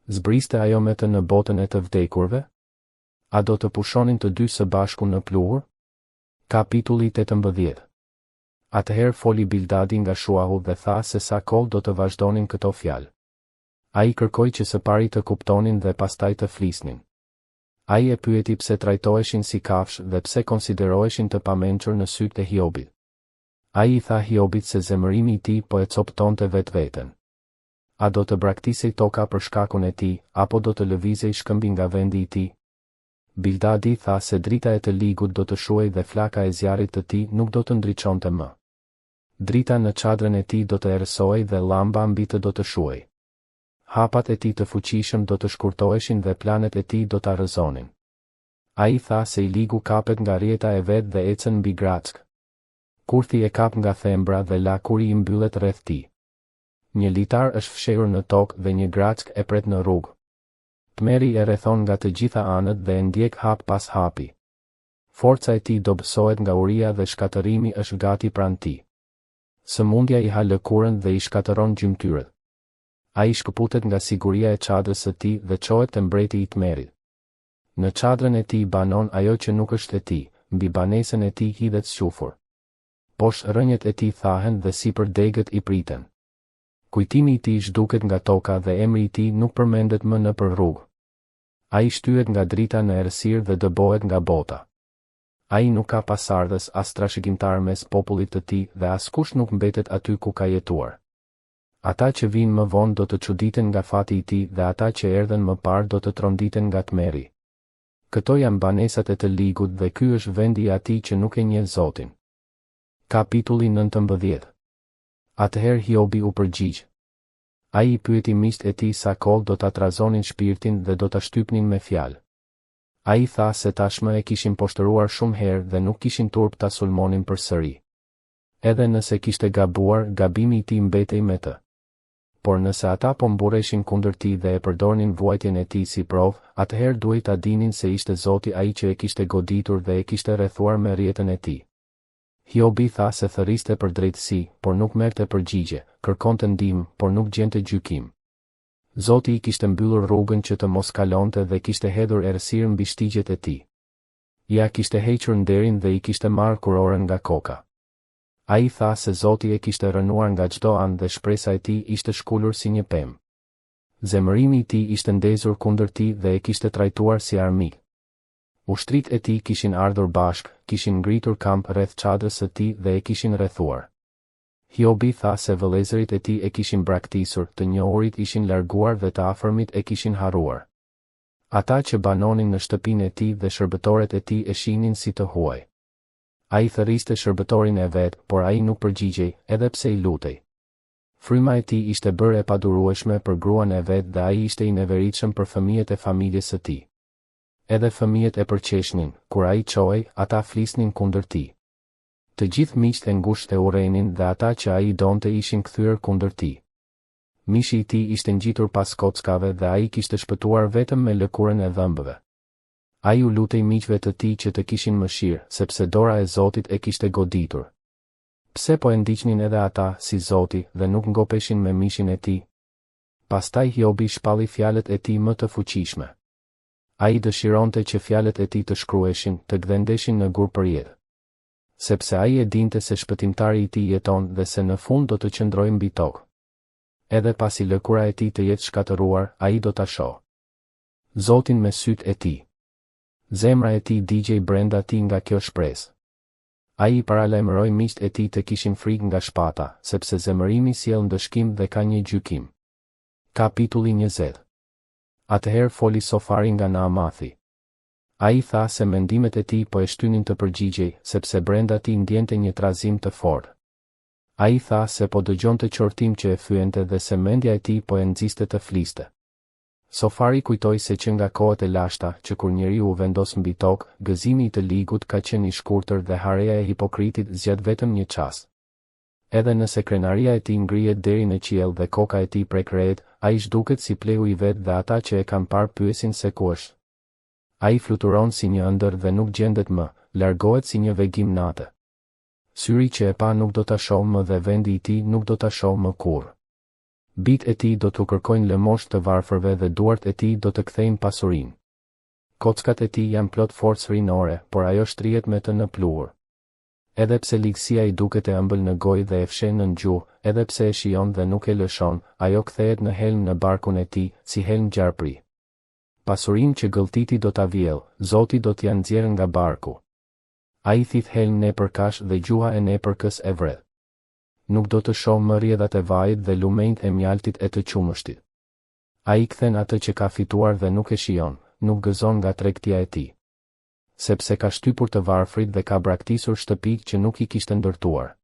zbriste ajo me të në botën e të vdekurve? A do të pushonin të dy së bashku në pluhur? Kapitulli 18. Atëherë foli Bildadi nga Shuahu dhe tha se sa kohë do të vazhdonin këto fjalë. Ai kërkoi që së pari të kuptonin dhe pastaj të flisnin. Ai e pyeti pse trajtoheshin si kafsh dhe pse konsideroheshin të pamençur në sytë e Hiobit. Ai I tha Hiobit se zemërimi I tij po e coptonte vetveten. A do të braktisej toka për shkakun e tij, apo do të lëvizej shkëmbi nga vendi I tij? Bildadi tha se drita e të ligut do të shuhej dhe flaka e zjarrit të tij nuk do të ndriçonte më. Drita në çadrën e tij do të errësohej dhe llamba mbi të do të shuhej. Hapat e tij të fuqishëm do të shkurtoheshin dhe planet e tij do ta rrëzonin. Ai tha se I ligu kapet nga rjeta e vet dhe ecën mbi grack. Kurthi e kap nga thembra dhe lakuri I mbyllet rreth tij. Një litar është fshehur në tokë dhe një grack e pret në rrugë. Tmeri e rrethon nga të gjitha anët dhe e ndjek hap pas hapi. Forca e tij dobësohet nga uria dhe shkatërimi është gati pranë tij. Sëmundja I ha lëkurën dhe I shkatëron gjymtyrët. Ai shkëputet nga siguria e çadrës së tij dhe çohet te mbreti I tmerit. Në çadrën e tij banon ajo që nuk është e tij, mbi banesën e tij hidhet squfur. Poshtë rrënjët e tij thahen dhe sipër degët I priten. Kujtimi I tij zhduket nga toka dhe emri I tij nuk përmendet më nëpër rrugë. Ai shtyhet nga drita në errësirë dhe dëbohet nga bota. Ai nuk ka pasardhës as trashëgimtar mes popullit të tij dhe askush nuk mbetet aty ku ka jetuar. Ata që vinë më vonë do të çuditen nga fati I tij dhe ata që erdhen më parë do të tronditen nga tmeri. Këto janë banesat e të ligut dhe ky është vendi I atij që nuk e njeh Zotin. Kapitulli 19. Atëherë Hiobi u përgjigj. Ai I pyeti miqtë e tij sa kohë do ta trazonin shpirtin dhe do ta shtypnin me fjalë. Ai tha se tashmë e kishin poshtëruar shumë herë dhe nuk kishin turp ta sulmonin përsëri. Edhe nëse kishte gabuar, gabimi I tij mbetej me të. Por nëse ata po mburreshin kundër tij dhe e përdornin vuajtjen e tij si provë, atëherë duhej ta dinin se ishte Zoti ai që e kishte goditur dhe e kishte rrethuar me rjetën e tij. Hiobi tha se thërriste për drejtësi, por nuk merrte përgjigje, kërkonte ndihmë, por nuk gjente gjykim. Zoti I kishte mbyllur rrugën që të mos kalonte dhe kishte hedhur errësirë mbi shtigjet e tij. Ja kishte hequr nderin dhe I kishte marrë kurorën nga koka. Ai tha se Zoti e kishte rënuar nga çdo anë dhe shpresa e tij ishte shkulur si një pemë. Zemërimi I tij ishte ndezur kundër tij dhe e kishte trajtuar si armik. Ushtrit e tij kishin ardhur bashk, kishin ngritur kamp rreth çadrës së tij dhe e kishin rrethuar. Hiobi tha se vëllezërit e tij e kishin braktisur, të njohurit ishin larguar dhe të afërmit e kishin harruar. Ata që banonin në shtëpinë e tij dhe shërbëtorët e tij e shihnin si të huaj. Ai thërriste shërbëtorin e vet, por ai nuk përgjigjej, edhe pse I lutej. Fryma e tij ishte bërë e padurueshme për gruan e vet dhe ai ishte I neveritshëm për fëmijët e familjes së tij. Edhe fëmijët e përqeshnin, kur ai çohej, ata flisnin kundër tij. Të gjithë miqtë e ngushtë e urrenin dhe ata që ai donte ishin kthyer kundër tij. Mishi I tij ishte ngjitur pas kockave dhe ai kishte shpëtuar vetëm me lëkurën e dhëmbëve. Ai u lutej miqve të tij që të kishin mëshirë, sepse dora e Zotit e kishte goditur. Pse po e ndiqnin edhe ata, si Zoti, dhe nuk ngopeshin me mishin e tij? Pastaj Hiobi shpalli fjalët e tij më të fuqishme. Ai dëshironte që fjalët e tij të shkruheshin, të gdhendeshin në gur për jetë. Sepse ai e dinte se shpëtimtari I tij jeton dhe se në fund do të qëndrojë mbi tokë. Edhe pasi lëkura e tij të jetë shkatëruar, ai do ta shohë Zotin me sytë e tij. Zemra e tij digjej brenda tij nga kjo shpresë. Ai I paralajmëroi miqtë e tij të kishin frikë nga shpata, sepse zemërimi sjell ndëshkim dhe ka një gjykim. Kapitulli 20. Atëherë foli Sofari nga Naamathi. Ai tha se mendimet e tij po e shtynin të përgjigjej, sepse brenda tij ndjente një trazim të fortë. Ai tha se po dëgjonte qortim që e fyente dhe se mendja e tij po e nxiste të fliste. Sofari kujtoi se që nga kohët e lashta, që kur njeriu u vendos mbi tokë, gëzimi I të ligut ka qenë I shkurtër dhe hareja e hipokritit zgjat vetëm një çast. Edhe nëse krenaria e tij ngrihet deri në qiell dhe koka e tij prek rehet, ai zhduket si pleu I vet dhe ata që e kanë parë pyesin se ku është. Ai fluturon si një ëndër dhe nuk gjendet më, largohet si një vegim nate. Syri që e pa nuk do ta shohë më dhe vendi I tij nuk do ta shohë më kurrë. Bitë e tij do të kërkojnë lëmosh të varfërve dhe duart e tij do të kthejnë pasurinë. Kockat e tij janë plot forcë rinore, por ajo shtrihet me të në pluhur. Edhe pse ligësia I duket e ëmbël në gojë dhe e fshen në gjuhë, edhe pse e shijon dhe nuk e lëshon, ajo kthehet në helm në barkun e tij, si helm gjarpri. Pasurinë që gëlltiti do ta vjellë, Zoti do t'ja nxjerrë nga barku. Ai thith helm nepër kash dhe gjuha e nepërkës e vret. Nuk do të shoh më rrjedhat e vajit dhe lumenjt e mjaltit e të qumështit. Ai kthen atë që ka fituar dhe nuk e shijon, nuk gëzon nga tregtia e tij. Sepse ka shtypur të varfrit dhe ka braktisur shtëpi që nuk I kishte ndërtuar.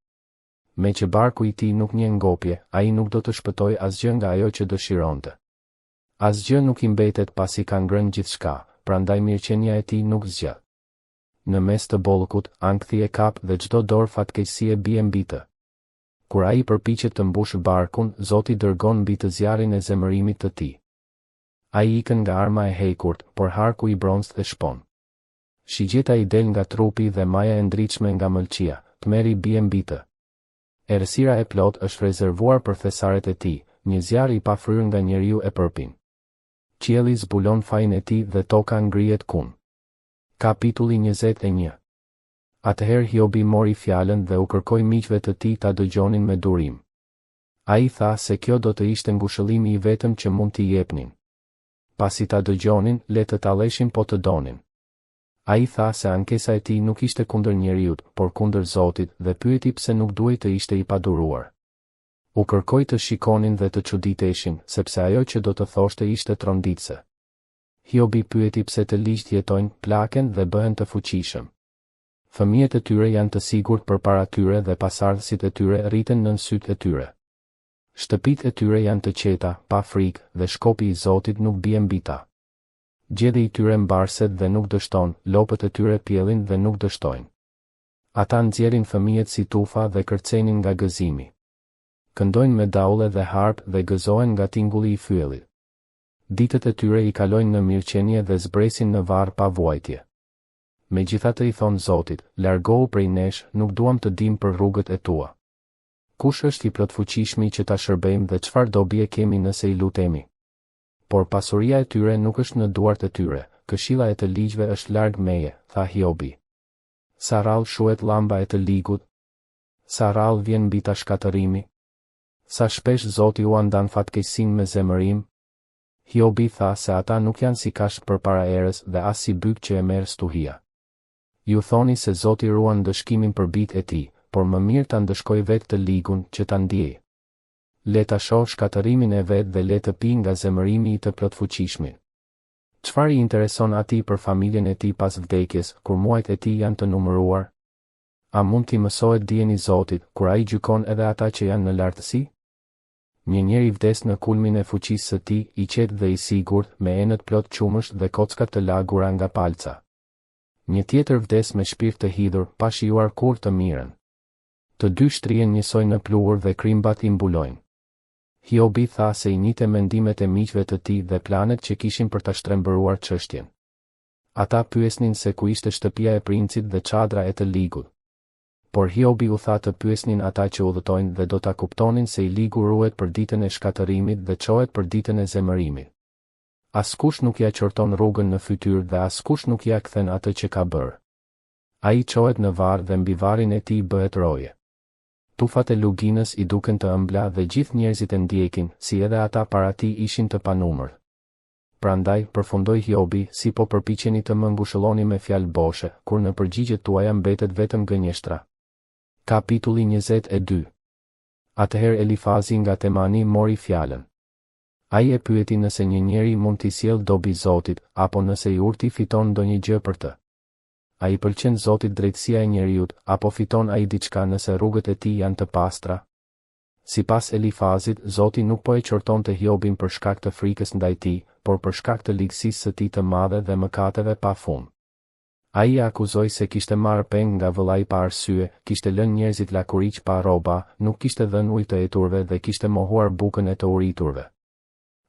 Me që barku I tij nuk njeh ngopje, ai nuk do të shpëtojë asgjë nga ajo që dëshironte. Asgjë nuk I mbetet pasi ka ngrënë gjithçka, prandaj mirëqenia e tij nuk zgjat. Në mes të bollëkut, ankthi e kap dhe çdo dorë fatkeqësie bie mbi të. Kur ai përpiqet të mbushë barkun, Zoti dërgon mbi të zjarrin e zemërimit të tij. Ai ikën nga arma e hekurt, por harku I bronzë dhe shpon. Shigjeta I del nga trupi dhe maja e ndritshme nga mëlçia, tmerri bie mbi të. Errësira e plot është rezervuar për thesaret e tij, një zjarr I pafryrë nga njeriu e përpin. Qielli zbulon fajin e tij dhe toka ngrihet kun. Kapitulli 21. Atëherë Hiobi mori fjalën dhe u kërkoi miqve të tij ta dëgjonin me durim. Ai tha se kjo do të ishte ngushëllimi I vetëm që mund t'i jepnin. Pasi ta dëgjonin, le të talleshin po të donin. Ai tha se ankesa e tij nuk ishte kundër njeriut, por kundër Zotit, dhe pyeti pse nuk duhej të ishte I paduruar. U kërkoi të shikonin dhe të çuditeshin, sepse ajo që do të thoshte ishte tronditse. Hiobi pyeti pse të ligjt jetojnë, plaken dhe bëhen të fuqishëm. Fëmijët e tyre janë të sigurt përpara tyre dhe pasardhësit e tyre rriten nën sytë e tyre. Shtëpitë e tyre janë të qeta, pa frikë, dhe shkopi I Zotit nuk bie mbi ta. Gjedi I tyre mbarset dhe nuk dështon, lopët e tyre pjellin dhe nuk dështojnë. Ata nxjerrin fëmijët si tufa dhe kërcenin nga gëzimi. Këndojnë me daule dhe harp dhe gëzohen nga tingulli I fyellit. Ditët e tyre I kalojnë në mirëqenie dhe zbresin në varr pa vuajtje. Megjithatë I thon Zotit, largohu prej nesh, nuk duam të dim për rrugët e tua. Kush është I plotfuqishmi që ta shërbejmë dhe çfarë dobi kemi nëse I lutemi? Por pasuria e tyre nuk është në duart e tyre, këshilla e të ligjve është larg meje, tha Hiobi. Sa rrallë shuhet llamba e të ligut? Sa rrallë vjen mbi ta shkatërimi? Sa shpesh Zoti u ndan fatkeqësinë me zemërim? Hiobi tha se ata nuk janë si kashk përpara erës dhe as si byk që e merr stuhia. Ju thoni se Zoti ruan ndëshkimin për bitë e tij, por më mirë ta ndëshkoj vetë të ligun që ta ndjej. Le ta shoh shkatërimin e vet dhe le të pi nga zemërimi I të plotfuqishmit. Çfarë I intereson atij për familjen e tij pas vdekjes, kur muajt e tij janë të numëruar? A mund t'i mësohet dijen i Zotit, kur ai gjykon edhe ata që janë në lartësi? Një njeri vdes në kulmin e fuqisë së tij, i qetë dhe i sigurt, me enët plot qumësht dhe kockat të lagura nga palca. Një tjetër vdes me shpirt të hidhur, pa shijuar kur të mirën. Të dy shtrihen njësoj në pluhur dhe krimbat i mbulojnë. Hiobi tha se i njite mendimet e miqve të tij dhe planet që kishin për ta shtrembëruar çështjen. Ata pyesnin se ku ishte shtëpia e princit dhe çadra e të ligut. Por Hiobi u tha të pyesnin ata që udhëtojnë dhe do ta kuptonin se i ligu ruhet për ditën e shkatërimit dhe çohet për ditën e zemërimit. Askush nuk ja qorton rrugën në fytyrë dhe askush nuk ja kthen atë që ka bërë. Ai çohet në varr dhe mbi varrin e tij bëhet roje. Tufat e luginës i duken të ëmbla dhe gjithë njerëzit e ndjekin, si edhe ata para tij ishin të panumër. Prandaj, përfundoi Hiobi, si po përpiqeni të më ngushëlloni me fjalë boshe, kur në përgjigjet tuaja mbetet vetëm gënjeshtra. Kapitulli 22. Atëherë Elifazi nga Temani mori fjalën. Ai e pyeti nëse një njeri mund t'i sjellë dobi Zotit, apo nëse i urti fiton ndonjë gjë për të. A i pëlqen Zotit drejtësia e njeriut, apo fiton ai diçka nëse rrugët e tij janë të pastra? Sipas Elifazit, Zoti nuk po e qortonte Hiobin për shkak të frikës ndaj tij, por për shkak të ligësisë së tij të madhe dhe mëkateve pa fund. Ai akuzoi se kishte marrë peng nga vëllai pa arsye, kishte lënë njerëzit lakuriq pa rroba, nuk kishte dhënë ujë të eturve dhe kishte mohuar bukën e të uriturve.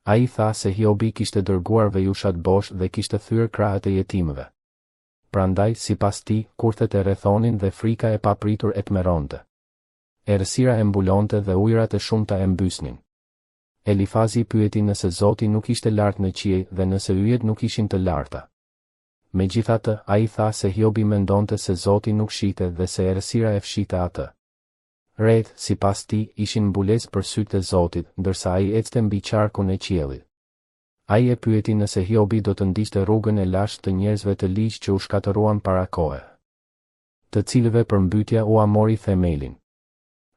Ai tha se Hiobi kishte dërguar vejushat bosh dhe kishte thyer krahët e jetimëve. Prandaj, sipas tij, kurthet e rrethonin dhe frika e papritur e tmerronte. Errësira e mbulonte dhe ujërat e shumta e mbysnin. Elifazi pyeti nëse Zoti nuk ishte lart në qiell dhe nëse yjet nuk ishin të larta. Megjithatë, ai tha se Hiobi mendonte se Zoti nuk shite dhe se errësira e fshite atë. Rreth, sipas tij, ishin mbulesë për sytë e Zotit, ndërsa ai ecte mbi qarkun e qiellit. Ai e pyeti nëse Hiobi do të ndiqte rrugën e lashtë të njerëzve të ligjë që u shkatëruan para kohe, të cilëve përmbytja u amori themelin.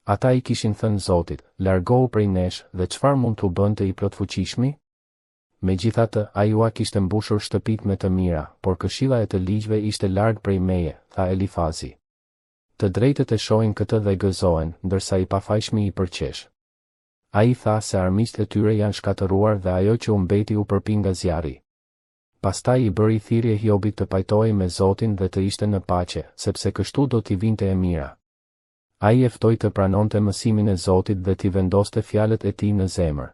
Ata i kishin thënë Zotit, largohu prej nesh, dhe çfarë mund t'u bënte i plotfuqishmi? Megjithatë, ai ua kishte mbushur shtëpit me të mira, por këshilla e të ligjve ishte larg prej meje, tha Elifazi. Të drejtët e shohin këtë dhe gëzohen, ndërsa i pafajshmi i përqesh. Ai tha se armiqtë e tyre janë shkatëruar dhe ajo që u mbeti u përpi nga zjarri. Pastaj i bëri thirrje Hiobit të pajtohej me Zotin dhe të ishte në paqe, sepse kështu do t'i vinte e mira. Ai e ftoi të pranonte mësimin e Zotit dhe t'i vendoste fjalët e tij në zemër.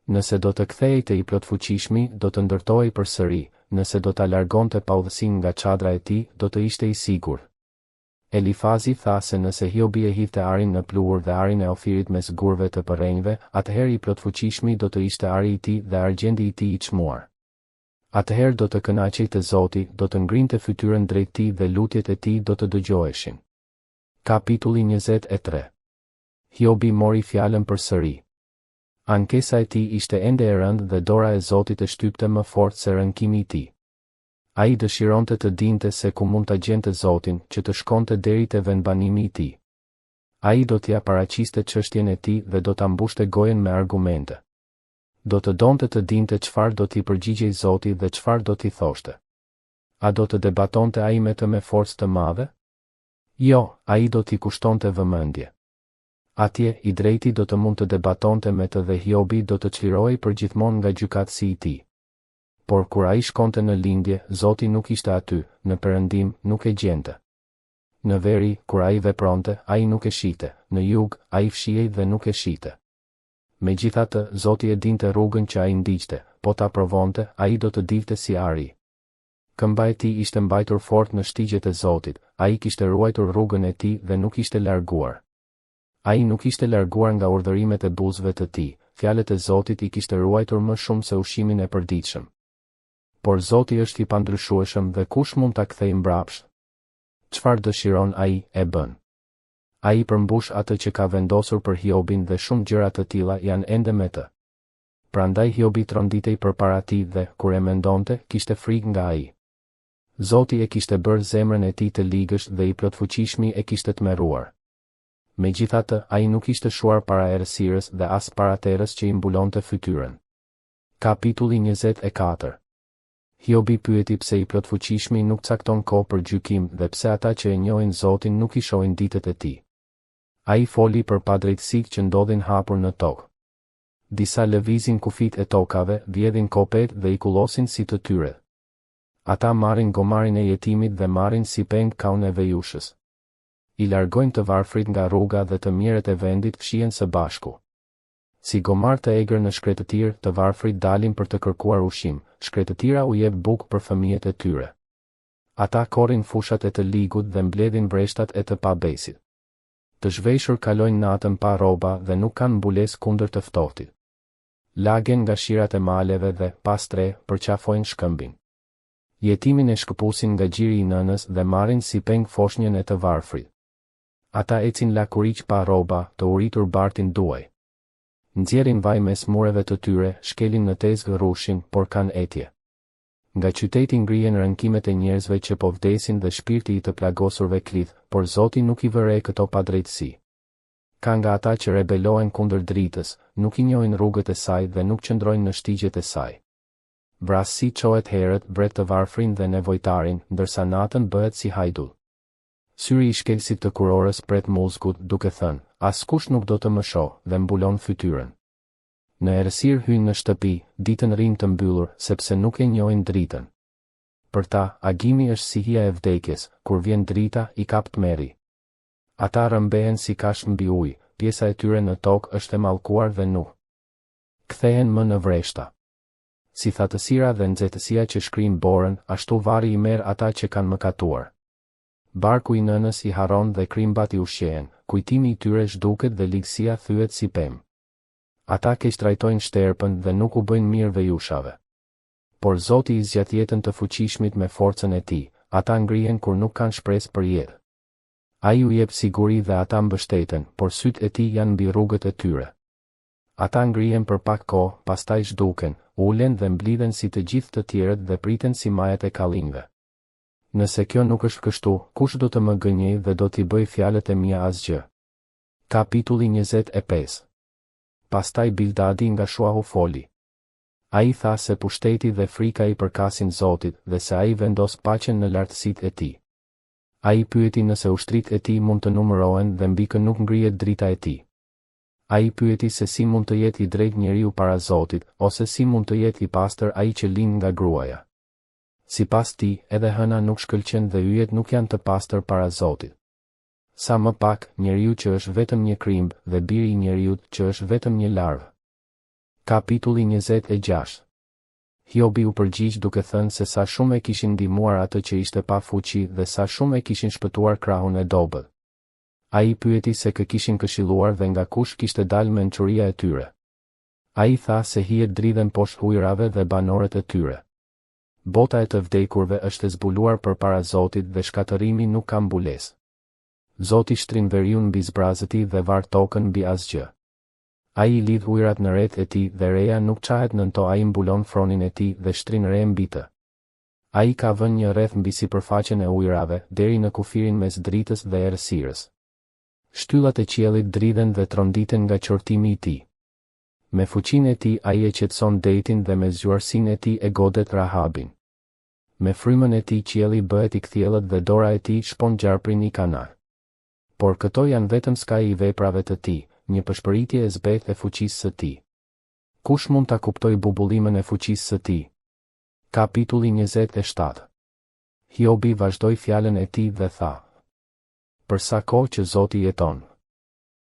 Nëse do të kthehej te i plotfuqishmi, do të ndërtohej përsëri, nëse do ta largonte paudhësinë nga çadra e tij, do të ishte i sigurt. Elifazi tha se nëse Hiobi e hidhte arin në pluhur dhe arin e Ofirit mes gurve të përrenjve, atëherë i plotfuqishmi do të ishte ari i tij dhe argjendi i tij i çmuar. Atëherë do të kënaqej te Zoti, do të ngrinte fytyrën drejt tij dhe lutjet e tij do të dëgjoheshin. Kapitulli 23. Hiobi mori fjalën përsëri. Ankesa e tij ishte ende e rëndë dhe dora e Zotit e shtypte më fort se rënkimi i tij. Ai dëshironte të dinte se ku mund ta gjente Zotin, që të shkonte deri te vendbanimi i tij. Ai do t'ia paraqiste çështjen e tij dhe do ta mbushte gojen me argumente. Do të donte të dinte çfarë do t'i përgjigjej Zoti dhe çfarë do t'i thoshte. A do të debatonte ai me të me forcë të madhe? Jo, ai do t'i kushtonte vëmendje. Atje, i drejti do të mund të debatonte me të dhe Hiobi do të çlirohej përgjithmonë nga gjykatësi i tij. Por kur ai shkonte në lindje, Zoti nuk ishte aty, në perëndim nuk e gjente. Në veri, kur ai vepronte, ai nuk e shite, në jug, ai fshihej dhe nuk e shite. Megjithatë, Zoti e dinte rrugën që ai ndiqte, po ta provonte, ai do të dilte si ari. Këmba e tij ishte mbajtur fort në shtigjet e Zotit, ai kishte ruajtur rrugën e tij dhe nuk ishte larguar. Ai nuk ishte larguar nga urdhërimet e buzëve të tij, fjalët e Zotit i kishte ruajtur më shumë se ushimin e përditshëm. Por Zoti është i pandryshueshëm dhe kush mund ta kthejë mbrapsht? Çfarë dëshiron ai, e bën. Ai përmbush atë që ka vendosur për Hiobin dhe shumë gjëra të tilla janë ende me të. Prandaj Hiobi tronditej përpara tij dhe, kur e mendonte, kishte frikë nga ai. Zoti e kishte bërë zemrën e tij të ligësht dhe i plotfuqishmi e kishte tmerruar. Megjithatë, ai nuk ishte shuar para errësirës dhe as para terrës që i mbulonte fytyrën. Kapitulli 24. Hiobi pyeti pse i plotfuqishmi nuk cakton kohë për gjykim dhe pse ata që e njohin Zotin nuk i shohin ditët e tij. Ai foli për padrejtësitë që ndodhin hapur në tokë. Disa lëvizin kufit e tokave, vjedhin kopet dhe i kullosin si të tyre. Ata marrin gomarin e jetimit dhe marrin si peng kaun e vejushës. I largojnë të varfrit nga rruga dhe të mirët e vendit fshihen së bashku. Si gomar të egër në shkretëtir, të varfrit dalin për të kërkuar ushqim, shkretëtira u jep bukë për fëmijët e tyre. Ata korrin fushat e të ligut dhe mbledhin vreshtat e të pabesit. Të zhveshur kalojnë natën pa rroba dhe nuk kanë mbulesë kundër të ftohtit. Lagen nga shirat e maleve dhe, pas tre, përqafojnë shkëmbin. Jetimin e shkëpusin nga gjiri i nënës dhe marrin si peng foshnjën e të varfrit. Ata ecin lakuriq pa rroba, të uritur bartin duaj. Nxjerrin vaj mes mureve të tyre, shkelin në tezgë rrushin, por kanë etje. Nga qyteti ngrihen rënkimet e njerëzve që po vdesin dhe shpirti i të plagosurve klith, por Zoti nuk i vëre këto padrejtësi. Ka nga ata që rebelohen kundër dritës, nuk i njohin rrugët e saj dhe nuk qëndrojnë në shtigjet e saj. Vrasësi çohet herët, bret të varfrin dhe nevojtarin, ndërsa natën bëhet si hajdull. Syri i shkelësit të kurorës pret muskut, duke thënë, askush nuk do të më shoh, dhe mbulon fytyrën. Në errësirë hyjnë në shtëpi, ditën rinë të mbyllur, sepse nuk e njohin dritën. Për ta, agimi është si hija e vdekjes, kur vjen drita, i kap tmerri. Ata rëmbehen si kashë mbi ujë, pjesa e tyre në tokë është e mallkuar dhe nuk kthehen më në vreshta. Si thatësira dhe nxehtësia që shkrin borën, ashtu varri i merr ata që kanë mëkatuar. Barku i nënës i harron dhe krimbat i ushqehen, kujtimi i tyre zhduket dhe ligësia thyet si pemë. Ata keq trajtojnë shterpën dhe nuk u bëjnë mirë vejushave. Por Zoti i zgjat jetën të fuqishmit me forcën e tij, ata ngrihen kur nuk kanë shpresë për jetë. Ai u jep siguri dhe ata mbështeten, por sytë e tij janë mbi rrugët e tyre. Ata ngrihen për pak kohë, pastaj zhduken, ulen dhe mblidhen si të gjithë të tjerët dhe priten si majat e kallinjve. Nëse kjo nuk është kështu, kush do të më gënjej dhe do t'i bëj fjalët e mia asgjë? Kapitulli 25. Pastaj Bildadi nga Shuahu foli. Ai tha se pushteti dhe frika i përkasin Zotit dhe se ai vendos paqen në lartësitë e tij. Ai pyeti nëse ushtritë e tij mund të numërohen dhe mbi kë nuk ngrihet drita e tij. Ai pyeti se si mund të jetë i drejtë njeriu para Zotit, ose si mund të jetë i pastër ai që lind nga gruaja. Sipas tij, edhe hëna nuk shkëlqen dhe yjet nuk janë të pastër para Zotit. Sa më pak, njeriu që është vetëm një krimb dhe biri i njeriut që është vetëm një larvë. Kapitulli 26. Hiobi u përgjigj duke thënë se sa shumë e kishin ndihmuar atë që ishte pa fuqi dhe sa shumë e kishin shpëtuar krahun e dobët. Ai pyeti se kë kishin këshilluar dhe nga kush kishte dalë mençuria e tyre. Ai tha se hijet dridhen poshtë hujrave dhe banorët e tyre. Bota e të vdekurve është e zbuluar përpara Zotit dhe shkatërimi nuk ka mbulesë. Zoti shtrin veriun mbi zbrazët e tij dhe var tokën mbi asgjë. Ai i lidh ujërat në rreth e tij dhe reja nuk çahet nën to, ai mbulon fronin e tij dhe shtrin re mbi të. Ai ka vënë një rreth mbi sipërfaqen e ujërave, deri në kufirin mes dritës dhe errësirës. Shtyllat e qiellit dridhen dhe tronditen nga qortimi i tij. Me fuqinë e tij ai e qetëson detin dhe me zgjuarsinë e tij e godet Rahabin. Me frymën e tij qielli bëhet i kthjellët dhe dora e tij shpon gjarprin i Kana. Por këto janë vetëm skaji i veprave të tij, një pëshpëritje e zbeth e fuqisë së tij. Kush mund ta kuptojë bubullimën e fuqisë së tij? Kapitulli 27. Hiobi vazhdoi fjalën e tij dhe tha: Për sa kohë që Zoti jeton,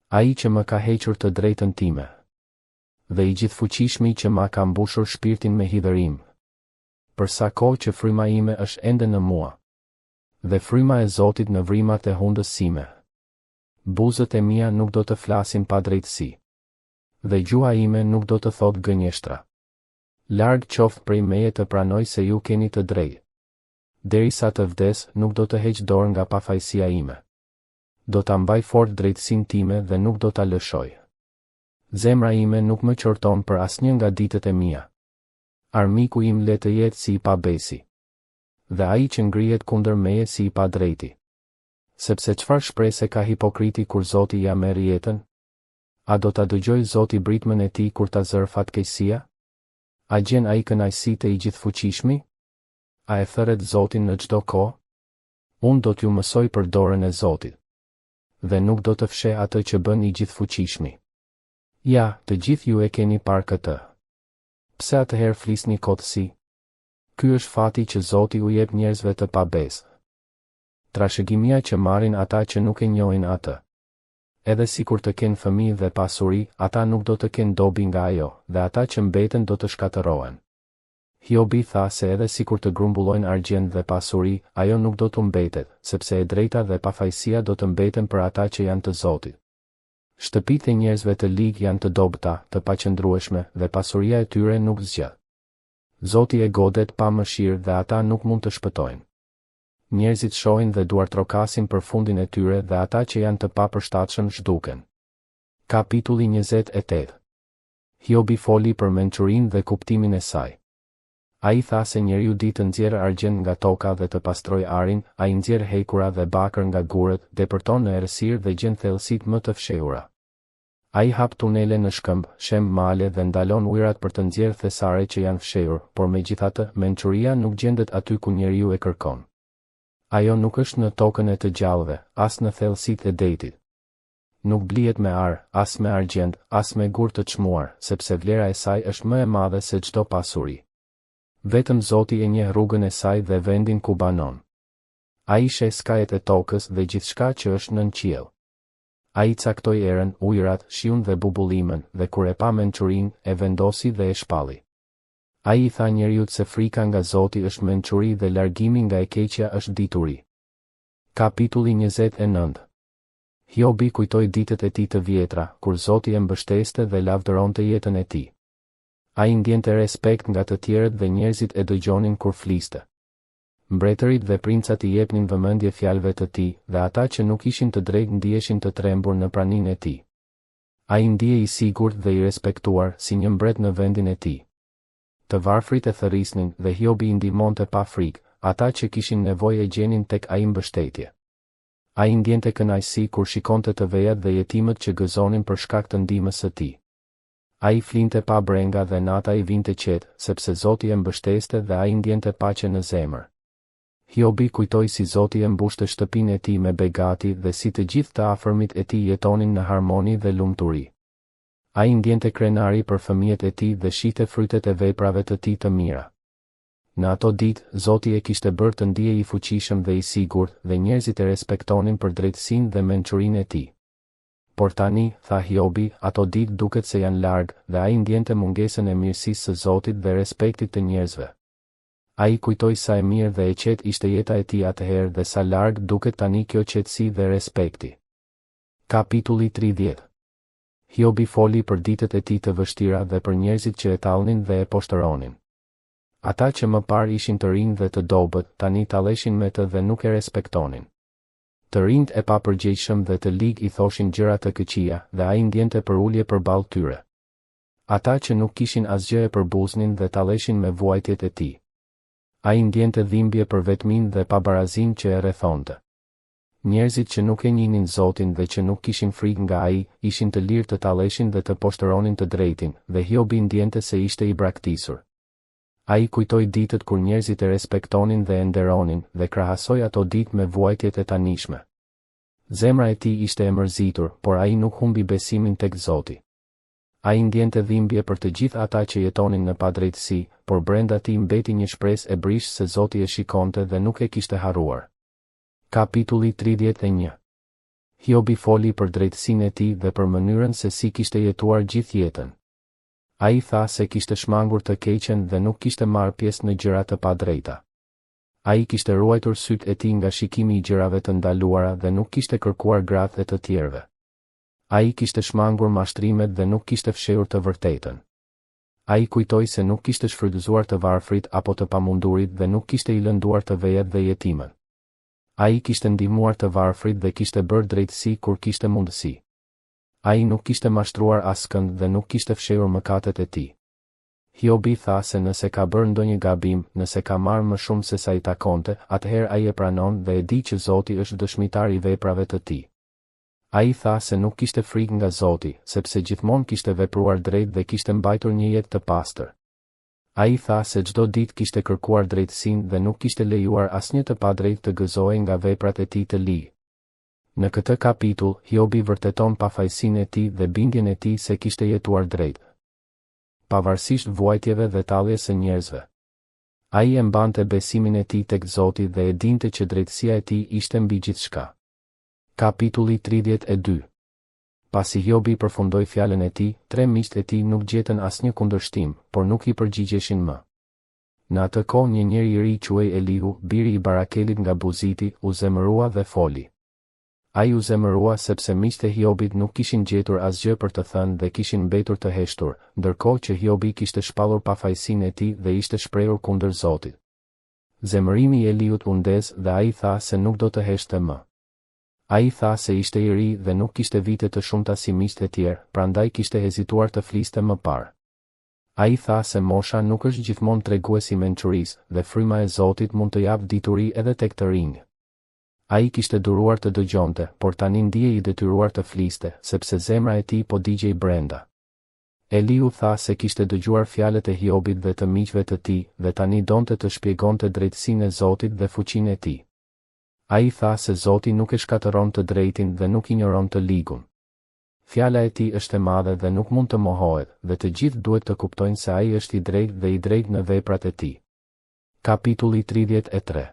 ai që më ka hequr të drejtën time, dhe i gjithfuqishmi që ma ka mbushur shpirtin me hidhërim, për sa kohë që fryma ime është ende në mua, dhe fryma e Zotit në vrimat e hundës sime. Buzët e mia nuk do të flasin pa drejtësi, dhe gjua ime nuk do të thotë gënjeshtra. Larg qoftë prej meje të pranoj se ju keni të drejtë. Derisa të vdes, nuk do të heq dorë nga pafajësia ime. Do ta mbaj fort drejtësinë time dhe nuk do ta lëshoj. Zemra ime nuk më qorton për asnjë nga ditët e mia. Armiku im le të jetë si i pabesi, dhe ai që ngrihet kundër meje si i padrejti. Sepse çfarë shprese ka hipokriti kur Zoti ja merr jetën? A do ta dëgjoj Zoti britmën e tij kur ta zër fatkeqësia? A gjen ai kënaqësi të i gjithfuqishmi? A e thëret Zotin në çdo kohë? Unë do t'ju mësoj për dorën e Zotit. Dhe nuk do të fshe atë që bën I gjithfuqishmi. Ja, të gjithë ju e keni parë këtë. Pse atëherë flisni kotësi? Ky është fati që Zoti u jep njerëzve të pabesë. Trashëgimia që marrin ata që nuk e njohin atë. Edhe sikur të kenë fëmijë dhe pasuri, ata nuk do të kenë dobi nga ajo, dhe ata që mbeten do të shkatërohen. Hiobi tha se edhe sikur të grumbullojnë argjend dhe pasuri, ajo nuk do të mbetet, sepse e drejta dhe pafajësia do të mbeten për ata që janë të Zotit. Shtëpitë e njerëzve të ligë janë të dobëta, të paqëndrueshme, dhe pasuria e tyre nuk zgjat. Zoti e godet pa mëshirë dhe ata nuk mund të shpëtojnë. Njerëzit shohin dhe duartrokasin për fundin e tyre dhe ata që janë të papërshtatshëm zhduken. Kapitulli 28. Hiobi foli për mençurinë dhe kuptimin e saj. Ai tha se njeriu di të nxjerrë argjend nga toka dhe të pastrojë arin, ai nxjerr hekura dhe bakër nga gurët, depërton në errësirë dhe gjen thellësitë më të fshehura. Ai hap tunele në shkëmb, shemb male dhe ndalon ujërat për të nxjerrë thesare që janë fshehur, por megjithatë, mençuria nuk gjendet aty ku njeriu e kërkon. Ajo nuk është në tokën e të gjallëve, as në thellësitë e detit. Nuk blihet me ar, as me argjend, as me gur të çmuar, sepse vlera e saj është më e madhe se çdo pasuri. Vetëm Zoti e njeh rrugën e saj dhe vendin ku banon. Ai sheh skajet e tokës dhe gjithçka që është nën qiell. Ai caktoi erën, ujërat, shiun dhe bubullimin, dhe kur e pa mençurinë, e vendosi dhe e shpalli. Ai I tha njeriut se frika nga Zoti është mençuri dhe largimi nga e keqja është dituri. Kapitulli 29. Hiobi kujtoi ditët e tij të vjetra, kur Zoti e mbështeste dhe lavdëronte jetën e tij. Ai ndjente respekt nga të tjerët dhe njerëzit e dëgjonin kur fliste. Mbretërit dhe princat I jepnin vëmendje fjalëve të tij, dhe ata që nuk ishin të drejtë ndiheshin të trembur në praninë e tij. Ai ndihej I sigurt dhe I respektuar si një mbret në vendin e tij. Të varfrit e thërrisnin dhe Hiobi I ndihmonte pa frikë, ata që kishin nevojë e gjenin tek ai mbështetje. Ai ndjente kënaqësi kur shikonte të vejat dhe jetimët që gëzonin për shkak të ndihmës së tij. Ai flinte pa brenga dhe nata I vinte qetë, sepse Zoti e mbështeste dhe ai ndjente paqe në zemër. Hiobi kujtoi si Zoti e mbushte shtëpinë e tij me begati dhe si të gjithë të afërmit e tij jetonin në harmoni dhe lumturi. Ai ndjente krenari për fëmijët e tij dhe shihte frytet e veprave të tij të mira. Në ato ditë, Zoti e kishte bërë të ndihej I fuqishëm dhe I sigurt, dhe njerëzit e respektonin për drejtësinë dhe mençurinë e tij. Por tani, tha Hiobi, ato ditë duket se janë larg, dhe ai ndjente mungesën e mirësisë së Zotit dhe respektit të njerëzve. Ai kujtoi sa e mirë dhe e qetë ishte jeta e tij atëherë dhe sa larg duket tani kjo qetësi dhe respekti. Kapitulli 30. Hiobi foli për ditët e tij të vështira dhe për njerëzit që e tallnin dhe e poshtëronin. Ata që më parë ishin të rinj dhe të dobët, tani talleshin me të dhe nuk e respektonin. Të rinjt e papërgjegjshëm dhe të ligë I thoshin gjëra të këqija, dhe ai ndjente për ulje përballë tyre. Ata që nuk kishin asgjë e përbuznin dhe talleshin me vuajtjet e tij. Ai ndjente dhimbje për vetmin dhe pabarazin që e rrethonte. Njerëzit që nuk e njihnin Zotin dhe që nuk kishin frikë nga ai, ishin të lirë të talleshin dhe të poshtëronin të drejtin, dhe Hiobi ndjente se ishte I braktisur. Ai kujtoi ditët kur njerëzit e respektonin dhe e nderonin, dhe krahasoi ato ditë me vuajtjet e tanishme. Zemra e tij ishte e mërzitur, por ai nuk humbi besimin tek Zoti. Ai ndjente dhimbje për të gjithë ata që jetonin në padrejtësi, por brenda tij mbeti një shpresë e brishtë se Zoti e shikonte dhe nuk e kishte harruar. Kapitulli 31. Hiobi foli për drejtësinë e tij dhe për mënyrën se si kishte jetuar gjithë jetën. Ai tha se kishte shmangur të keqen dhe nuk kishte marrë pjesë në gjëra të padrejta. Ai kishte ruajtur sytë e tij nga shikimi I gjërave të ndaluara dhe nuk kishte kërkuar gratë e të tjerëve. Ai kishte shmangur mashtrimet dhe nuk kishte fshehur të vërtetën. Ai kujtoi se nuk kishte shfrytëzuar të varfrit apo të pamundurit dhe nuk kishte I lënduar të vejat dhe jetimën. Ai kishte ndihmuar të varfrit dhe kishte bërë drejtësi kur kishte mundësi. Ai nuk kishte mashtruar askënd dhe nuk kishte fshehur mëkatet e tij. Hiobi tha se nëse ka bërë ndonjë gabim, nëse ka marrë më shumë se sa I takonte, atëherë ai e pranon dhe e di që Zoti është dëshmitar I veprave të tij. Ai tha se nuk kishte frikë nga Zoti, sepse gjithmonë kishte vepruar drejt dhe kishte mbajtur një jetë të pastër. Ai tha se çdo ditë kishte kërkuar drejtësinë dhe nuk kishte lejuar asnjë të padrejtë të gëzohej nga veprat e tij të lij. Në këtë kapitull, Hiobi vërteton pafajësinë e tij dhe bindjen e tij se kishte jetuar drejt, pavarësisht vuajtjeve dhe talljes së njerëzve. Ai e mbante besimin e tij tek Zoti dhe e dinte që drejtësia e tij ishte mbi gjithçka. Kapitulli 32. Pasi Hiobi përfundoi fjalën e tij, 3 miqtë e tij nuk gjetën asnjë kundërshtim, por nuk i përgjigjeshin më. Në atë kohë një njeri i ri quhej Elihu, biri i Barakelit nga Buziti, u zemërua dhe foli. Ai u zemërua sepse miqtë e Hiobit nuk kishin gjetur asgjë për të thënë dhe kishin mbetur të heshtur, ndërkohë që Hiobi kishte shpallur pafajësinë e tij dhe ishte shprehur kundër Zotit. Zemërimi i Elihut u ndez dhe ai tha se nuk do të heshte më. Ai tha se ishte i ri dhe nuk kishte vite të shumta si miqtë e tjerë, prandaj kishte hezituar të fliste më parë. Ai tha se mosha nuk është gjithmonë treguesi i mençurisë dhe fryma e Zotit mund të japë dituri edhe tek të rinj. Ai kishte duruar të dëgjonte, por tani ndihej i detyruar të fliste, sepse zemra e tij po digjej brenda. Elihu tha se kishte dëgjuar fjalët e Hiobit dhe të miqve të tij dhe tani donte të shpjegonte drejtësinë e Zotit dhe fuqinë e tij. Ai tha se Zoti nuk e shkatëron të drejtin dhe nuk injoron të ligun. Fjala e tij është e madhe dhe nuk mund të mohohet, dhe të gjithë duhet të kuptojnë se ai është i drejtë dhe i drejtë në veprat e tij. Kapitulli 33.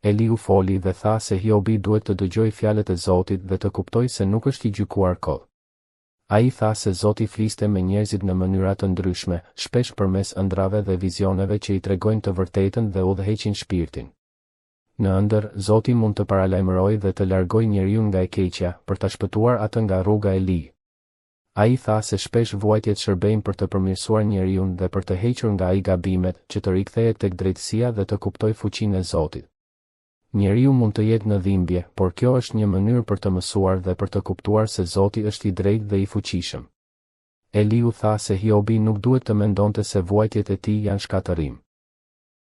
Elihu foli dhe tha se Hiobi duhet të dëgjojë fjalët e Zotit dhe të kuptojë se nuk është i gjykuar kot. Ai tha se Zoti fliste me njerëzit në mënyra të ndryshme, shpesh përmes ëndrave dhe vizioneve që i tregojnë të vërtetën dhe udhëheqin shpirtin. Në ëndër, Zoti mund të paralajmërojë dhe të largojë njeriu nga e keqja, për ta shpëtuar atë nga rruga e lij. Ai tha se shpesh vuajtjet shërbejnë për të përmirësuar njeriu dhe për të hequr nga ai gabimet, që të rikthehet tek drejtësia dhe të kuptojë fuqinë e Zotit. Njeriu mund të jetë në dhimbje, por kjo është një mënyrë për të mësuar dhe për të kuptuar se Zoti është i drejtë dhe i fuqishëm. Elihu tha se Hiobi nuk duhet të mendonte se vuajtjet e tij janë shkatërim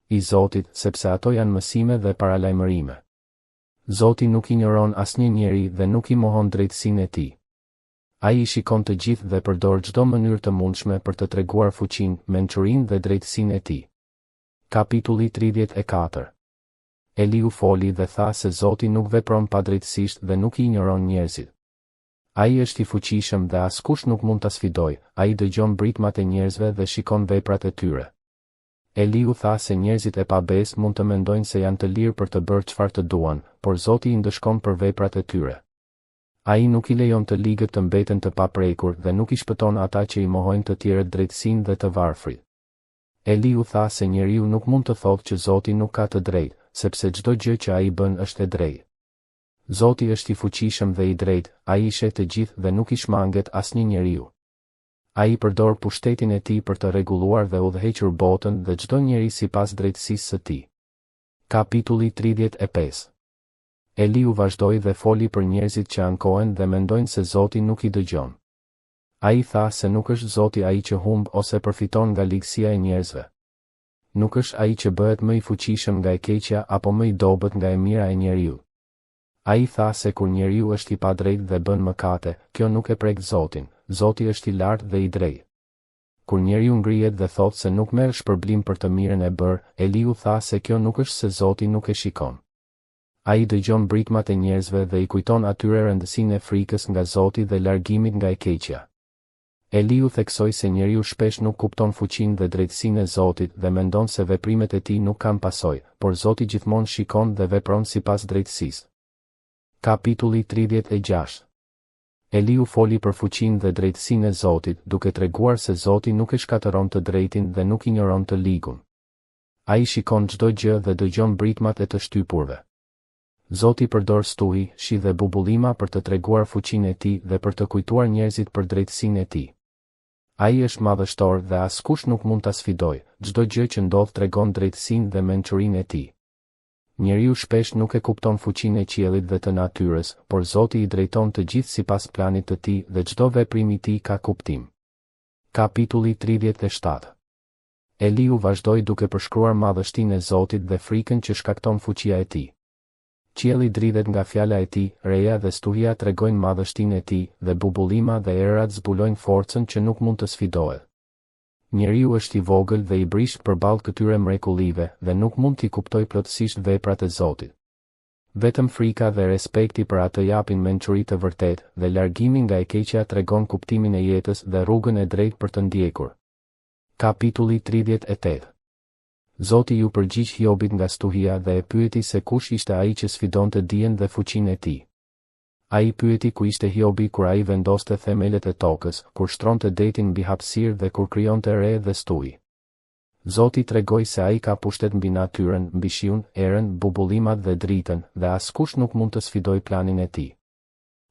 i Zotit, sepse ato janë mësime dhe paralajmërime. Zoti nuk injoron asnjë njeri dhe nuk i mohon drejtësinë e tij. Ai i shikon të gjithë dhe përdor çdo mënyrë të mundshme për të treguar fuqinë, mençurinë dhe drejtësinë e tij. Kapitulli 34. Elihu foli dhe tha se Zoti nuk vepron padrejtësisht dhe nuk i injoron njerëzit. Ai është i fuqishëm dhe askush nuk mund ta sfidojë, ai dëgjon britmat e njerëzve dhe shikon veprat e tyre. Elihu tha se njerëzit e pabes mund të mendojnë se janë të lirë për të bërë çfarë të duan, por Zoti i ndëshkon për veprat e tyre. Ai nuk i lejon të ligët të mbeten të paprekur dhe nuk i shpëton ata që i mohojnë të tjerët drejtësinë dhe të varfrit. Elihu tha se njeriu nuk mund të thotë që Zoti nuk ka të drejtë, sepse çdo gjë që ai bën është e drejtë. Zoti është i fuqishëm dhe i drejtë, ai i sheh të gjithë dhe nuk i shmanget asnjë njeriu. Ai përdor pushtetin e tij për të rregulluar dhe udhëhequr botën dhe çdo njeri sipas drejtësisë së tij. Kapitulli 35. Elihu vazhdoi dhe foli për njerëzit që ankohen dhe mendojnë se Zoti nuk i dëgjon. Ai tha se nuk është Zoti ai që humb ose përfiton nga ligësia e njerëzve. Nuk është ai që bëhet më i fuqishëm nga e keqja apo më i dobët nga e mira e njeriu. Ai tha se kur njeriu është i padrejtë dhe bën mëkate, kjo nuk e prek Zotin. Zoti është i lartë dhe i drejtë. Kur njeriu ngrihet dhe thotë se nuk merr shpërblim për të mirën e bërë, Elihu tha se kjo nuk është se Zoti nuk e shikon. Ai dëgjon britmat e njerëzve dhe i kujton atyre rëndësinë e frikës nga Zoti dhe largimit nga e keqja. Elihu theksoi se njeriu shpesh nuk kupton fuqinë dhe drejtësinë e Zotit dhe mendon se veprimet e tij nuk kanë pasojë, por Zoti gjithmonë shikon dhe vepron sipas drejtësisë. Kapitulli 36. Elihu foli për fuqinë dhe drejtësinë e Zotit, duke treguar se Zoti nuk e shkatëron të drejtin dhe nuk injoron të ligun. Ai shikon çdo gjë dhe dëgjon britmat e të shtypurve. Zoti përdor stuhi, shi dhe bubullima për të treguar fuqinë e tij dhe për të kujtuar njerëzit për drejtësinë e tij. Ai është madhështor dhe askush nuk mund ta sfidojë, çdo gjë që ndodh tregon drejtësinë dhe mençurinë e tij. Njeriu shpesh nuk e kupton fuqinë e qiellit dhe të natyrës, por Zoti i drejton të gjithë sipas planit të tij dhe çdo veprim i tij ka kuptim. Kapitulli 37. Elihu vazhdoi duke përshkruar madhështinë e Zotit dhe frikën që shkakton fuqia e tij. Qielli dridhet nga fjala e tij, reja dhe stuhia tregojnë madhështinë e tij dhe bubullima dhe erat zbulojnë forcën që nuk mund të sfidohet. Njeriu është i vogël dhe i brisht përballë këtyre mrekullive dhe nuk mund t'i kuptoj plotësisht veprat e Zotit. Vetëm frika dhe respekti për atë japin mençuri të vërtetë dhe largimi nga e keqja tregon kuptimin e jetës dhe rrugën e drejtë për të ndjekur. Kapitulli 38. Zoti ju përgjigj Hiobit nga stuhia dhe e pyeti se kush ishte ai që sfidonte dijen dhe fuqinë e tij. Ai pyeti ku ishte Hiobi kur ai vendoste themelet e tokës, kur shtronte detin mbi hapësirë dhe kur krijonte re dhe stuhi. Zoti tregoi se ai ka pushtet mbi natyrën, mbi shiun, erën, bubullimat dhe dritën, dhe askush nuk mund të sfidoj planin e tij.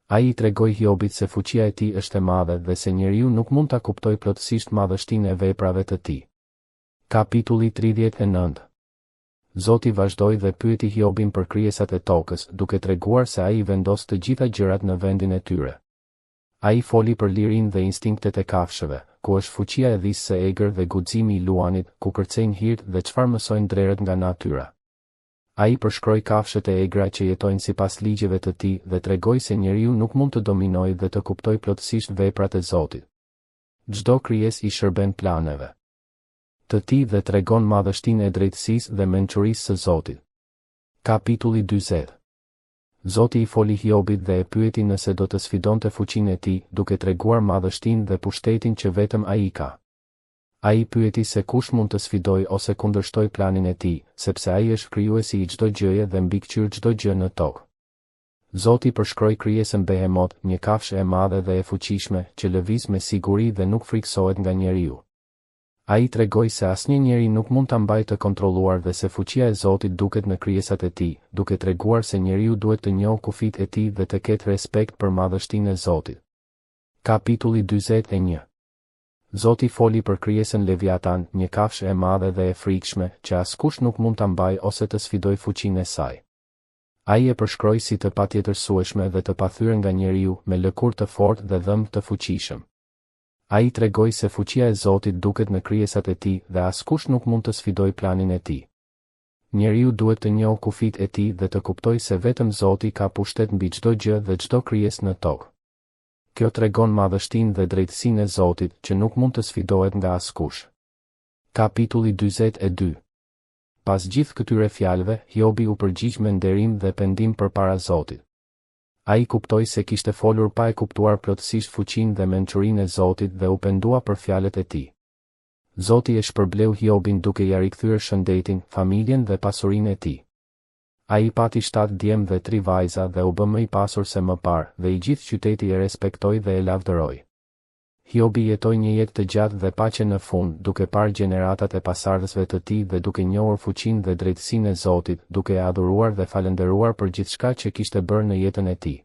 Ai i tregoi Hiobit se fuqia e tij është e madhe dhe se njeriu nuk mund ta kuptojë plotësisht madhështinë e veprave të tij. Kapitulli 39. Zoti vazhdoi dhe pyeti Hiobin për krijesat e tokës, duke treguar se ai vendos të gjitha gjërat në vendin e tyre. Ai foli për lirinë dhe instinktet e kafshëve, ku është fuqia e dhisë së egër dhe guximi i luanit, ku kërcejnë hirt dhe çfarë mësojnë drerët nga natyra. Ai përshkroi kafshët e egra që jetojnë sipas ligjeve të tij dhe tregoi se njeriu nuk mund të dominojë dhe të kuptojë plotësisht veprat e Zotit. Çdo krijesë i shërben planeve të tij dhe tregon madhështinë e drejtësisë dhe mençurisë së Zotit. Kapitulli 40. Zoti i foli Hiobit dhe e pyeti nëse do të sfidonte fuqinë e tij, duke treguar madhështinë dhe pushtetin që vetëm ai ka. Ai pyeti se kush mund të sfidojë ose kundërshtojë planin e tij, sepse ai është krijuesi i çdo gjëje dhe mbikëqyr çdo gjë në tokë. Zoti përshkroi krijesën Behemot, një kafshë e madhe dhe e fuqishme, që lëviz me siguri dhe nuk friksohet nga njeriu. Ai tregoi se asnjë njeri nuk mund ta mbajë të kontrolluar dhe se fuqia e Zotit duket në krijesat e tij, duke treguar se njeriu duhet të njohë kufijtë e tij dhe të ketë respekt për madhështinë e Zotit. Kapitulli 41. Zoti foli për krijesën Leviatan, një kafshë e madhe dhe e frikshme, që askush nuk mund ta mbajë ose të sfidojë fuqinë e saj. Ai e përshkroi si të patjetërsueshme dhe të pathyer nga njeriu, me lëkurë të fortë dhe dhëmb të fuqishëm. Ai tregoi se fuqia e Zotit duket në krijesat e tij dhe askush nuk mund të sfidojë planin e tij. Njeriu duhet të njohë kufijtë e tij dhe të kuptojë se vetëm Zoti ka pushtet mbi çdo gjë dhe çdo krijesë në tokë. Kjo tregon madhështinë dhe drejtësinë e Zotit, që nuk mund të sfidohet nga askush. Kapitulli 42. Pas gjithë këtyre fjalëve, Hiobi u përgjigj me nderim dhe pendim përpara Zotit. Ai kuptoi se kishte folur pa e kuptuar plotësisht fuqinë dhe mençurinë e Zotit dhe u pendua për fjalët e tij. Zoti e shpërbleu Hiobin duke ia rikthyer shëndetin, familjen dhe pasurinë e tij. Ai pati 7 djemë dhe 3 vajza dhe u bë më i pasur se më parë, dhe i gjithë qyteti e respektoi dhe e lavdëroi. Hiobi jetoi një jetë të gjatë dhe paqe në fund, duke parë gjeneratat e pasardhësve të tij dhe duke njohur fuqinë dhe drejtësinë e Zotit, duke e adhuruar dhe falënderuar për gjithçka që kishte bërë në jetën e tij.